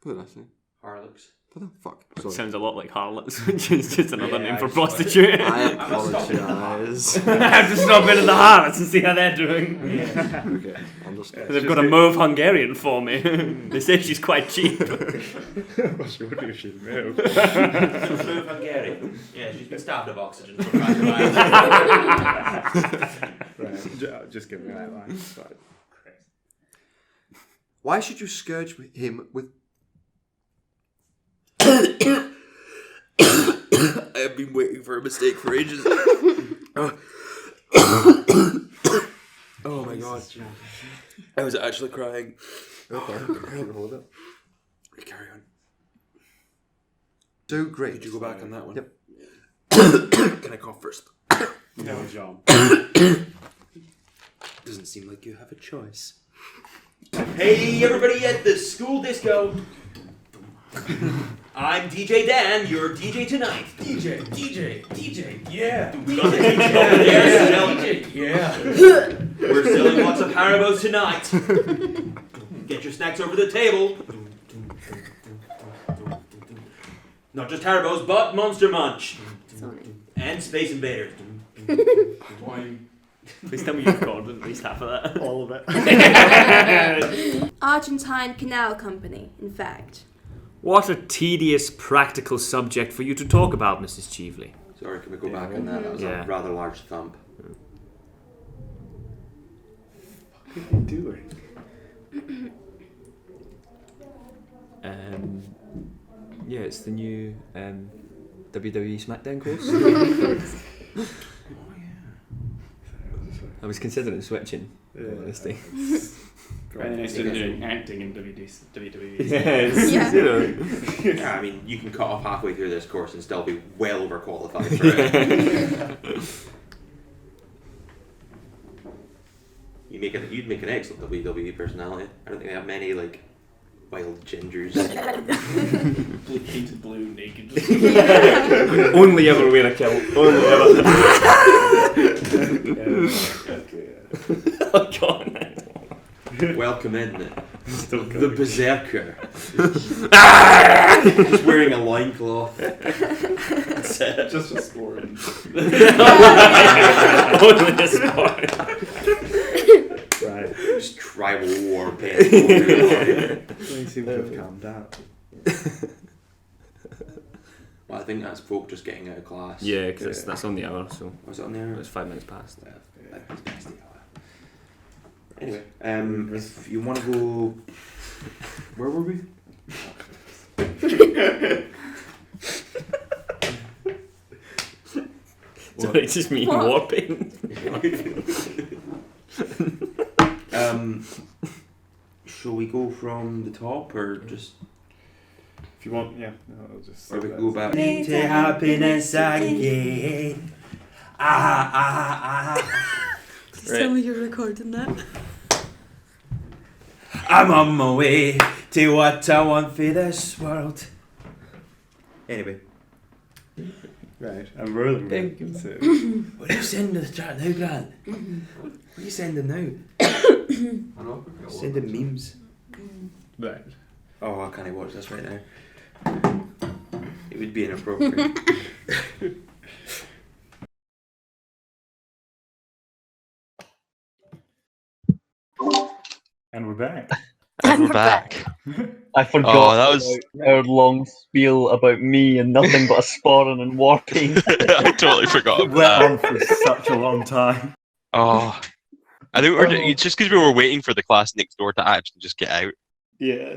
What did I say? Harlocks. What the fuck? Sorry. Sounds a lot like harlots, which is just another name for prostitute. I apologise. I have to stop in at the harlots and see how they're doing. Okay, understand. They've got a Merv Hungarian for me. They say she's quite cheap. Well, she would be if she's moved. Merv Hungarian. Yeah, she's been starved of oxygen for quite a while. Right, just give me that line. It's fine. Why should you scourge him with... I have been waiting for a mistake for ages. Oh my god. I was actually crying. Okay, hold up. Carry on. Do great. Could you go back on that one? Yep. Can I cough first? No, John. Doesn't seem like you have a choice. Hey, everybody at the school disco. I'm DJ Dan, your DJ tonight. DJ, yeah. Yeah. We're selling lots of Haribos tonight. Get your snacks over the table. Not just Haribos, but Monster Munch. And Space Invaders. Please tell me you recorded at least half of that. All of it. Argentine Canal Company, in fact. What a tedious practical subject for you to talk about, Mrs. Cheveley. Sorry, can we go back on that? That was a rather large thump. What are you doing? Yeah, it's the new WWE SmackDown course. I was considering switching. Honestly. And then instead of doing acting in WWE. Yes. Yeah. You know. Yeah, I mean, you can cut off halfway through this course and still be well overqualified for it. You'd make an excellent WWE personality. I don't think they have many like wild gingers. Painted blue, naked. Only ever wear a kilt. Only ever. Oh god. Welcome in, Still the Berserker. Just wearing a loincloth. That's it. Just a sport. Only a sport. Right. Just tribal war paint. They seem to have calmed down. Well, I think that's folk just getting out of class. Yeah, because that's on the hour. So was it on the hour? It's 5 minutes past. Yeah, 5 minutes past the hour. Anyway, if you want to go, where were we? So it's just me warping. Shall we go from the top or just? If you want, yeah. No, I'll just. Or we can go back. To happiness again. Tell me you're recording that. I'm on my way to what I want for this world. Anyway. Right, I'm rolling. Thank you. So. What are you sending the chat now, Grant? What are you sending now? Sending memes. Right. Oh, I can't watch this right now. It would be inappropriate. And we're back. And we're back. I forgot that was our long spiel about me and nothing but a sporran and warping. I totally forgot It about went that. on for such a long time. Oh, I think it's just because we were waiting for the class next door to actually just get out. Yeah.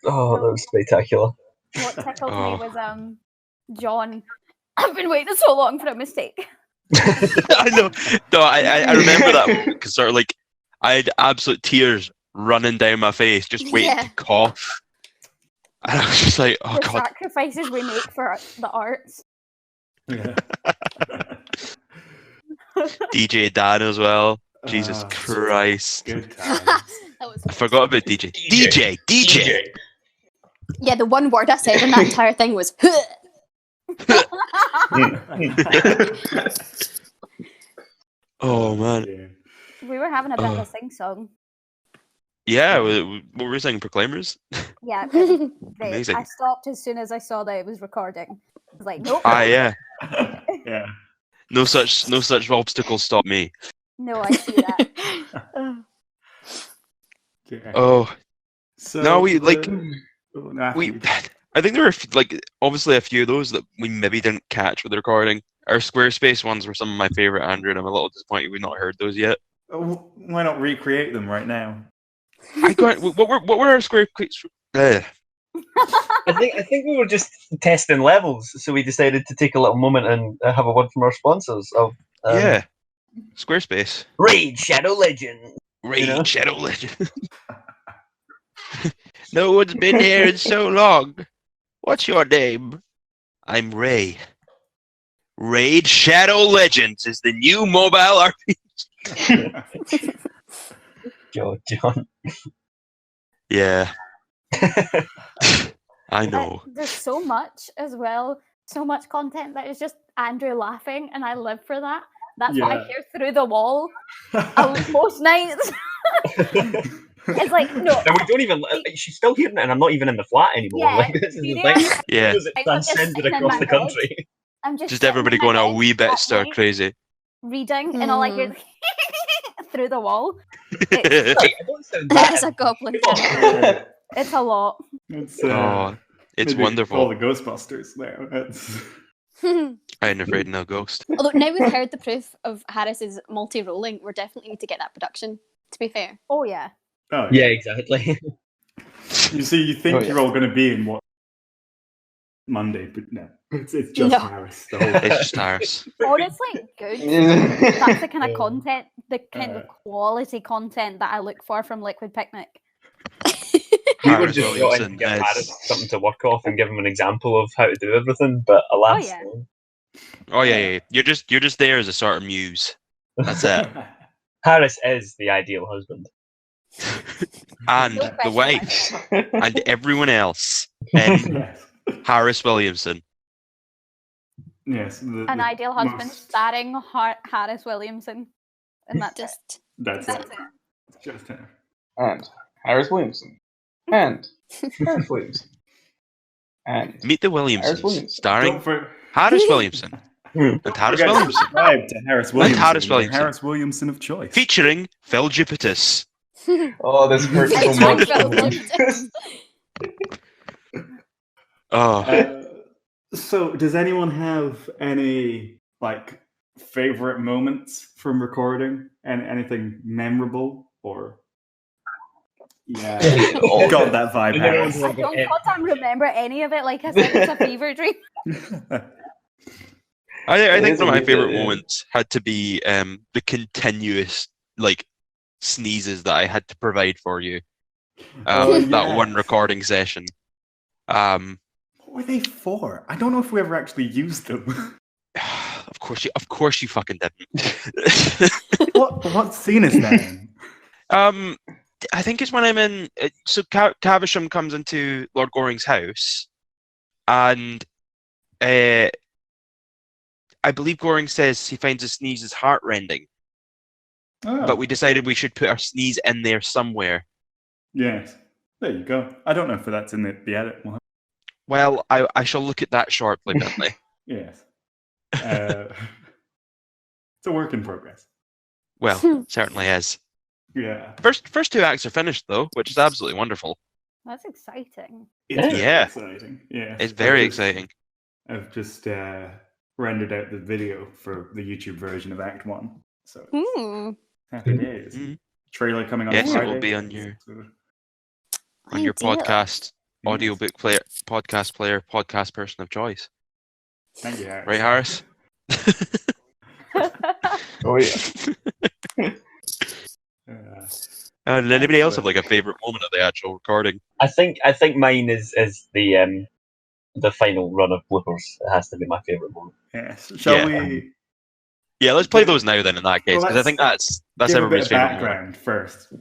Oh, that was spectacular. What tickled Oh. me was John. I've been waiting so long for a mistake. I know. No, I remember that because sort of like I had absolute tears running down my face, just waiting to cough. And I was just like, oh the god. sacrifices we make for the arts. Yeah. DJ Dan as well. Jesus Ah, Christ. Good times. I forgot about DJ. DJ. Yeah, the one word I said in that entire thing was Oh man. We were having a bit of a sing song. Yeah, we were singing Proclaimers. Yeah, 'cause Amazing. I stopped as soon as I saw that it was recording. I was like, nope. Yeah. Yeah. No such obstacles stop me. No, I see that. Yeah. Oh. So No, we like no, we. I think there were like obviously a few of those that we maybe didn't catch with the recording. Our Squarespace ones were some of my favorite, Andrew, and I'm a little disappointed we've not heard those yet. Why not recreate them right now? What were our Squarespace? I think we were just testing levels, so we decided to take a little moment and have a word from our sponsors. Of Yeah, Squarespace. Raid Shadow Legend. Raid Shadow Legend. No one's been here in so long. What's your name? I'm Ray. Raid Shadow Legends is the new mobile RPG. John. Yeah. I know. There's so much as well, so much content that is just Andrew laughing, and I live for that. That's what I Yeah. hear through the wall most nights. It's like, no. And we don't even. She's still hearing it, and I'm not even in the flat anymore. Yeah, Like, this is the serious? thing. Yeah. Because it I'm just transcended sitting in across my the bed. country. I'm just Just sitting everybody in my going a bed wee bit at stir night crazy. reading, and all I hear through the wall. I don't sound That bad. is a goblin. It's a lot. It's, Oh, it's maybe wonderful. All the Ghostbusters now. It's... I ain't afraid of no ghost. Although now we've heard the proof of Harris's multi-rolling, we definitely need to get that production, to be fair. Oh, yeah. Oh, Yeah, exactly. You see, you think Oh, yeah. you're all going to be in what Monday, but no, it's just No. Harris. The whole It's just ours. Honestly, good. Yeah. That's the kind of content, the kind of quality content that I look for from Liquid Picnic. We were Harris just trying to Williamson give is- Harris something to work off and give him an example of how to do everything, but alas. yeah. Oh yeah. You're just there as a sort of muse. That's it. Harris is the ideal husband. And No the question wife and everyone else. And yes. Harris Williamson. Yes. An ideal husband most- starring Harris Williamson. And that's Just That's That's it. it. It's just him. And Harris Williamson. And Harris Williamson. And Meet the Harris Williamsons, Williamson. starring Don't for- Harris Williamson and Harris forget to Williamson, subscribe to Harris Williamson. Harris the Williamson. Harris Williamson of choice. featuring Phil Jupitus. Oh, this hurts so It's much. wonderful. Oh, Uh, So, does anyone have any like favorite moments from recording and anything memorable or? Yeah, got that vibe. Harris. I don't goddamn remember any of it. Like I said, it's a fever dream. I think one of my favorite moments had to be the continuous like sneezes that I had to provide for you. That one recording session. What were they for? I don't know if we ever actually used them. Of course you fucking didn't. What scene is that in? I think it's when I'm in. So Caversham comes into Lord Goring's house, and I believe Goring says he finds his sneezes heart-rending. Oh. But we decided we should put our sneeze in there somewhere. Yes, there you go. I don't know if that's in the edit. Well, I shall look at that shortly, Bentley. Yes. It's a work in progress. Well, certainly is. Yeah. First two acts are finished though, which is absolutely wonderful. That's exciting. It's very exciting. Yeah. It's very exciting. I've just rendered out the video for the YouTube version of Act 1. So happy days. Trailer coming on Yes, Friday. it will be on your podcast, audiobook player, podcast player, podcast person of choice. Thank you, Harris. Right, Harris? Oh yeah. Did anybody else have like a favourite moment of the actual recording? I think mine is the final run of Bloopers. It has to be my favourite moment. Yes. Shall we? Yeah, let's play those now then. In that case, because I think that's everybody's favourite background first,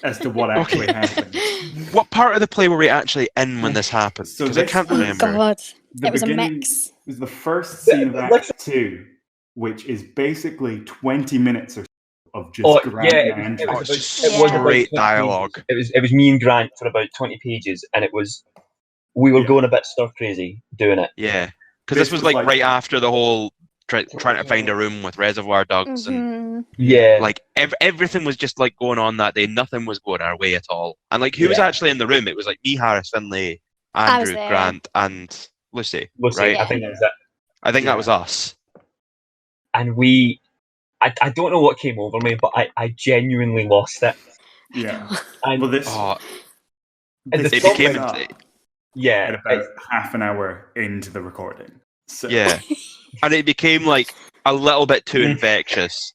as to what actually happened. What part of the play were we actually in when this happened? Because I can't remember. God, The it was a beginning mix. was the first scene of Act 2, which is basically 20 minutes or so of just Grant and Andrew. It was great dialogue. It was me and Grant for about 20 pages, and we were going a bit stir crazy doing it. Yeah, because this was like right after the whole trying to find a room with reservoir dogs and like everything was just like going on that day. Nothing was going our way at all. And like who was actually in the room? It was like me, Harris, Finlay, Andrew, Grant, and Lucy. Right? Yeah. I think that was it. I think that was us. And I don't know what came over me, but I genuinely lost it. Yeah. And well, this it became at about half an hour into the recording. So. Yeah. And it became like a little bit too infectious.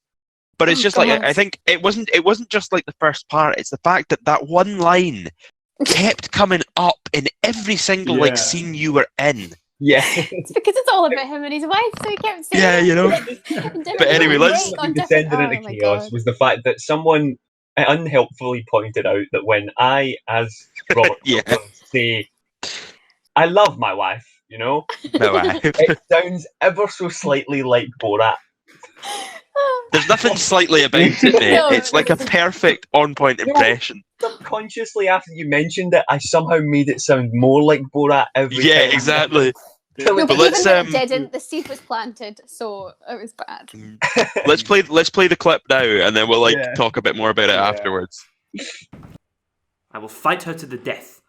But it's just like I think it wasn't just like the first part, it's the fact that one line kept coming up in every single like scene you were in. Yeah. It's because it's all about him and his wife, so he kept saying Yeah, you know. But anyway, let's descending into chaos was the fact that someone unhelpfully pointed out that when I, as Robert say, I love my wife, you know? My wife. It sounds ever so slightly like Borat. There's nothing slightly about it, mate. No. It's like a perfect on-point impression. Subconsciously, after you mentioned it, I somehow made it sound more like Borat every time. Yeah, exactly. No, but let's even though it didn't, the seed was planted, so it was bad. let's play the clip now, and then we'll talk a bit more about it afterwards. I will fight her to the death,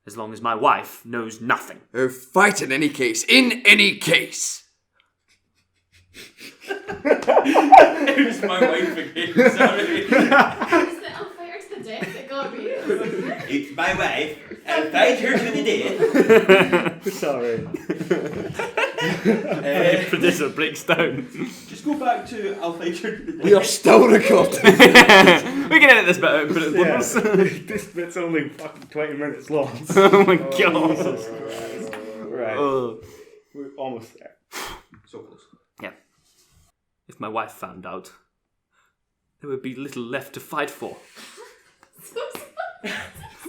as long as my wife knows nothing. Oh, fight in any case. In any case. It was my wife again, sorry. I'll fight her to the death, it got me. It's my wife. I'll fight her to the death. Sorry. Producer breaks down. Just go back to I'll fight her to the death. We are still recording. We can edit this bit out and put it in bloopers. This bit's only fucking 20 minutes long. Oh my god. Jesus Christ. Right. We're almost there. So close. Yeah. If my wife found out, there would be little left to fight for.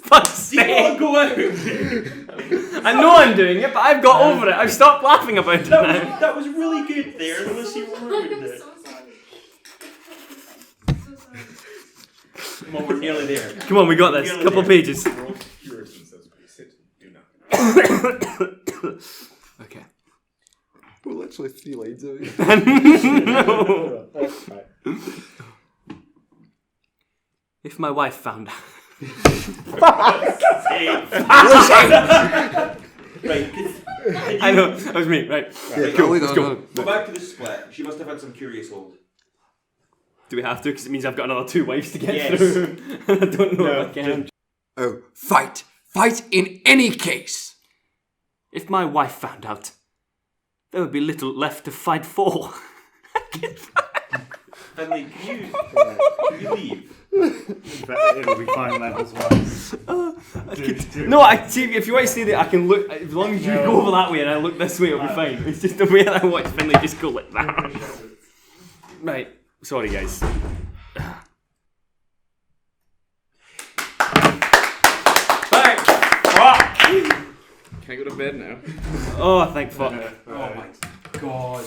Fuck's sake! Go out. I know I'm doing it, but I've got over it. I've stopped laughing about it now. That was really good there, unless you ruined it. Come on, we're nearly there. Come on, we got this. Nearly Couple there. pages. Okay. We're literally 3 lines away. No. If my wife found out. I know, that was me, right. Cool, let's go. Go back to the split. She must have had some curious hold. Do we have to? Because it means I've got another 2 wives to get Yes. through. I don't know if I can. Oh, fight! Fight in any case! If my wife found out, there would be little left to fight for. Finley, can you leave? It'll be fine levels wise. No, see, if you want to see that, I can look. As long as you go over that way and I look this way, it'll be fine. It's just the way that I watch Finley just go like that. Right, sorry guys. Right, fuck. Can I go to bed now? Oh, thank fuck. Oh my god.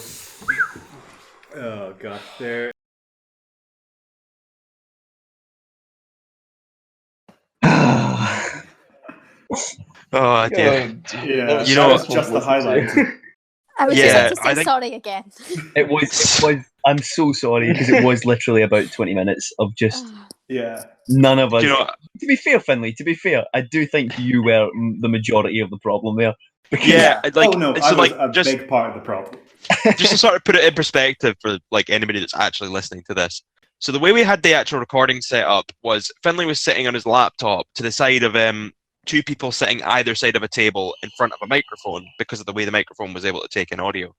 Oh god, there. Oh dear. Yeah, you know, that's just the highlight. I was Yeah, just I about to say think- sorry again. It was. I'm so sorry because it was literally about 20 minutes of just Yeah. none of us. Do you know, To be fair, Finley. To be fair, I do think you were the majority of the problem there. Because yeah, like, oh no, so I was like a just big part of the problem. just to sort of put it in perspective for like anybody that's actually listening to this. So the way we had the actual recording set up was Finley was sitting on his laptop to the side of 2 people sitting either side of a table in front of a microphone because of the way the microphone was able to take in audio.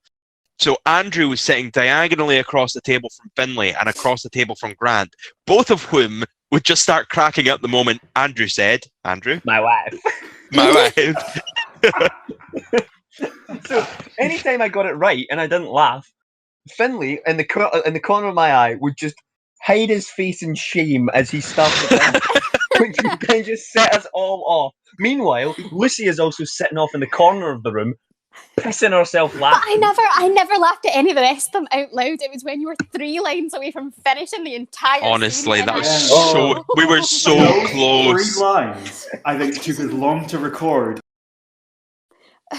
So Andrew was sitting diagonally across the table from Finley and across the table from Grant, both of whom would just start cracking up the moment Andrew said, Andrew? my wife. My wife. So anytime I got it right and I didn't laugh, Finley in the corner of my eye would just hide his face in shame as he started laughing, which would then just set us all off. Meanwhile, Lucy is also sitting off in the corner of the room, pissing herself But laughing. I never laughed at any of the rest of them out loud. It was when you were 3 lines away from finishing the entire Honestly, scene, that and was I- so... We were so Those close. 3 lines, I think, took as long to record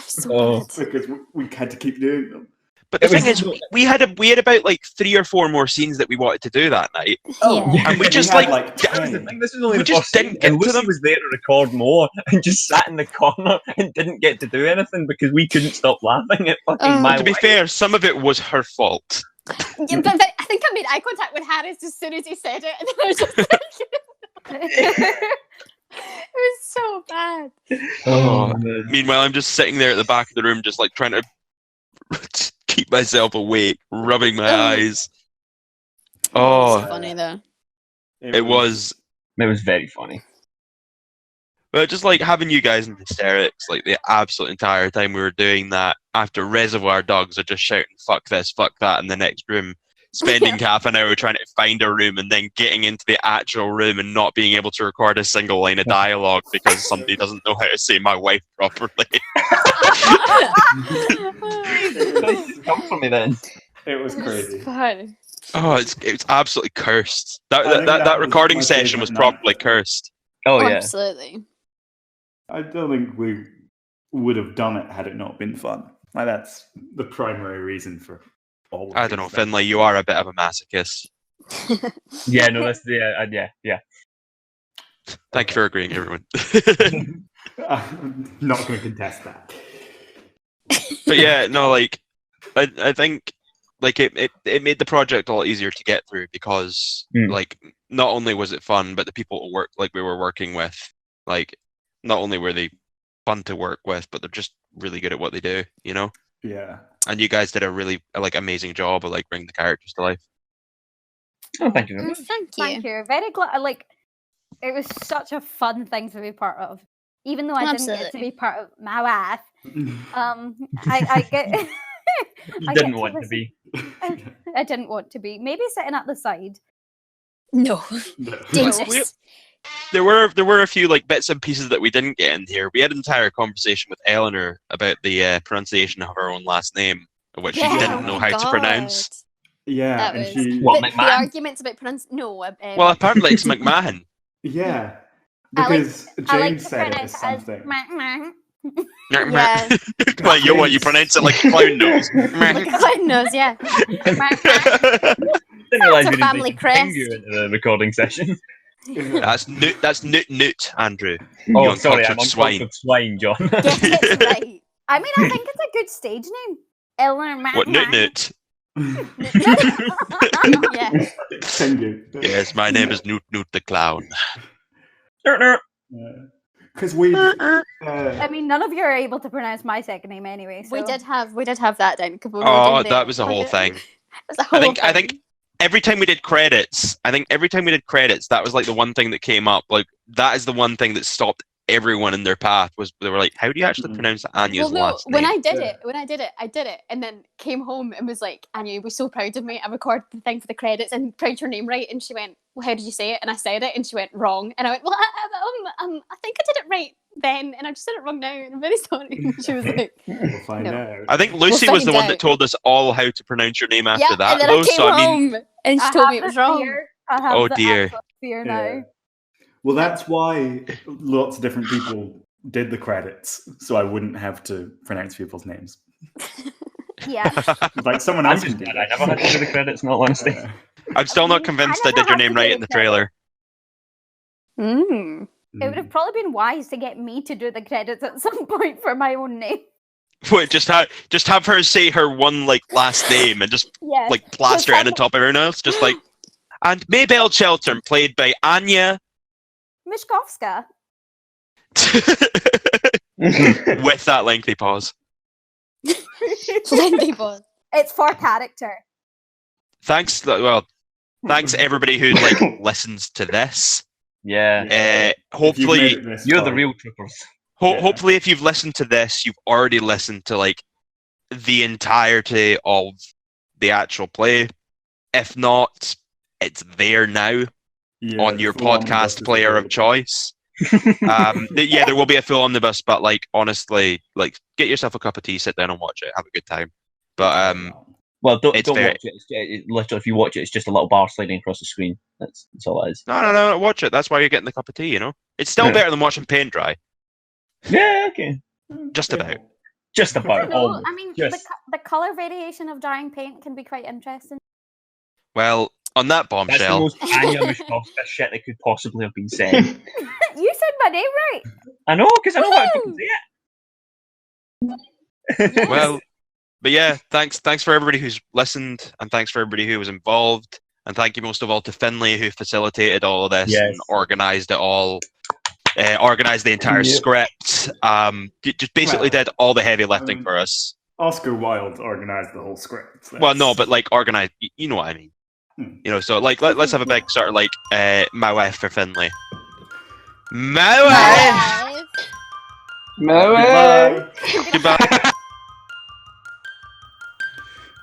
so bad. because we had to keep doing them. But the It was- thing is, we had about like 3 or 4 more scenes that we wanted to do that night, Yeah. and we just had, like That was the thing. This was only we the just first scene, didn't get and to Lucy them. was there to record more and just sat in the corner and didn't get to do anything because we couldn't stop laughing at fucking my To be wife. fair, some of it was her fault. Yeah, but I think I made eye contact with Harris as soon as he said it, and then I was just like, it was so bad. Oh. Meanwhile, I'm just sitting there at the back of the room, just like trying to keep myself awake, rubbing my eyes. Oh, Funny though. it was. It was very funny. But just like having you guys in hysterics, like the absolute entire time we were doing that, after Reservoir Dogs are just shouting "fuck this, fuck that" in the next room, spending half an hour trying to find a room, and then getting into the actual room and not being able to record a single line of dialogue because somebody doesn't know how to say "my wife" properly. Come for me then. It was crazy. Fun. Oh, it's absolutely cursed. I think That that was recording my session was favourite night. properly cursed. Oh yeah. Absolutely. I don't think we would have done it had it not been fun. Like, that's the primary reason for all of I don't know, these Finlay, you are a bit of a masochist. Yeah, no, that's yeah. Thank you for agreeing, everyone. things. I'm not going to contest that. But yeah, no, like I think like it made the project a lot easier to get through because like not only was it fun, but the people we were working with, like not only were they fun to work with, but they're just really good at what they do, you know? Yeah. And you guys did a really like amazing job of like bringing the characters to life. Oh, thank you very much. Thank you. Thank you. Very glad. Like, it was such a fun thing to be part of. Even though I didn't get to Absolutely. be part of my wife, I get. You I didn't get to want to listen- be. I didn't want to be. Maybe sitting at the side. No. We- Dangerous. There were a few like bits and pieces that we didn't get in here. We had an entire conversation with Eleanor about the pronunciation of her own last name, which she Yeah, didn't oh know my how to pronounce. Yeah, That and was she. What, the McMahon? arguments about no. Well, apparently it's McMahon. Yeah. I like- Because I like James to said it pronounce as it as something. Yeah. Like you pronounce it like a clown nose. Like a clown nose, yeah. Didn't realise a we didn't family take crest. Pingu into the recording session. That's newt, Andrew. Oh, You sorry, uncultured I'm swine. uncultured swine, John. Get it right. I mean, I think it's a good stage name. Eleanor What, Noot Noot? Yeah. Thank you. Yes, my name is Noot Noot the Clown. Because we. I mean, none of you are able to pronounce my second name anyway. So. We did have that down. Oh, that was a whole thing. I think every time we did credits, that was like the one thing that came up. Like that is the one thing that stopped everyone in their path. Was they were like, "How do you actually pronounce Anya's last name?" When I did it, and then came home and was like, "Anya, was so proud of me. I recorded the thing for the credits and pronounced your name right." And she went, "Well, how did you say it?" And I said it, and she went, "Wrong." And I went, "Well, I think I did it right then, and I just did it wrong now, and I'm very sorry." And she was like, "We'll find out." I think Lucy was the one that told us all how to pronounce your name after that. And then I came home, and she told me it was wrong. Oh dear. Fear now. Well, that's why lots of different people did the credits, so I wouldn't have to pronounce people's names. Yeah. Like someone else can do it. I never had to do the credits, not honesty. I'm still not convinced I did your name right in the trailer. It would have probably been wise to get me to do the credits at some point for my own name. Wait, just have her say her one like last name and just Yes. like plaster it on top of everyone else, just like. And Maybelle Shelton, played by Anya Mishkovska. with that lengthy pause. Lengthy pause. It's for character. Thanks everybody who like listens to this. Yeah. Hopefully you're the real troopers. Hopefully if you've listened to this, you've already listened to like the entirety of the actual play. If not, it's there now on your podcast player of choice. There will be a full omnibus, but like honestly, like get yourself a cup of tea, sit down and watch it, have a good time. But don't watch it. Literally, if you watch it, it's just a little bar sliding across the screen. That's all it is. No, watch it. That's why you're getting the cup of tea. You know, it's still better than watching paint dry. Yeah, okay. Just about. No, I mean the color variation of drying paint can be quite interesting. Well, on that bombshell. That's the most Anya Mishkovska shit that could possibly have been said. You said my name right. I know, because I know how people say it. Well, but yeah, thanks for everybody who's listened, and thanks for everybody who was involved, and thank you most of all to Finlay who facilitated all of this and organised it all, organised the entire script. Just basically did all the heavy lifting for us. Oscar Wilde organised the whole script. Well, no, but like organised, you know what I mean. You know, so like let's have a big sort of like my wife for Finlay. My wife. Goodbye.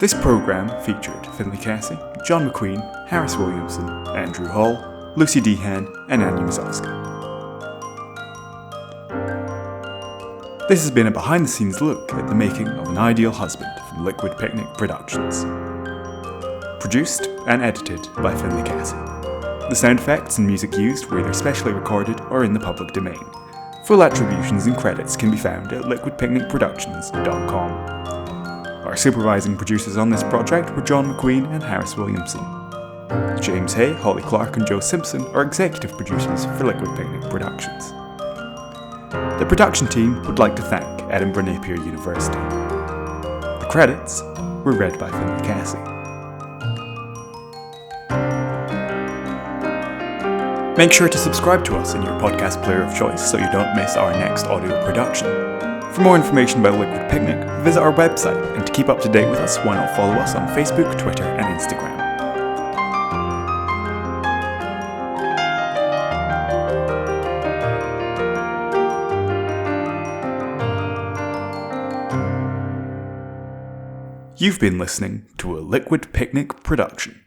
This programme featured Finlay Cassie, John McQueen, Harris Williamson, Andrew Hall, Lucy Dehan, and Anya Mazowska. This has been a behind-the-scenes look at the making of An Ideal Husband from Liquid Picnic Productions. Produced and edited by Finlay Cassie. The sound effects and music used were either specially recorded or in the public domain. Full attributions and credits can be found at liquidpicnicproductions.com. Our supervising producers on this project were John McQueen and Harris Williamson. James Hay, Holly Clark, and Joe Simpson are executive producers for Liquid Picnic Productions. The production team would like to thank Edinburgh Napier University. The credits were read by Finlay Cassie. Make sure to subscribe to us in your podcast player of choice so you don't miss our next audio production. For more information about Liquid Picnic, visit our website, and to keep up to date with us, why not follow us on Facebook, Twitter, and Instagram. You've been listening to a Liquid Picnic production.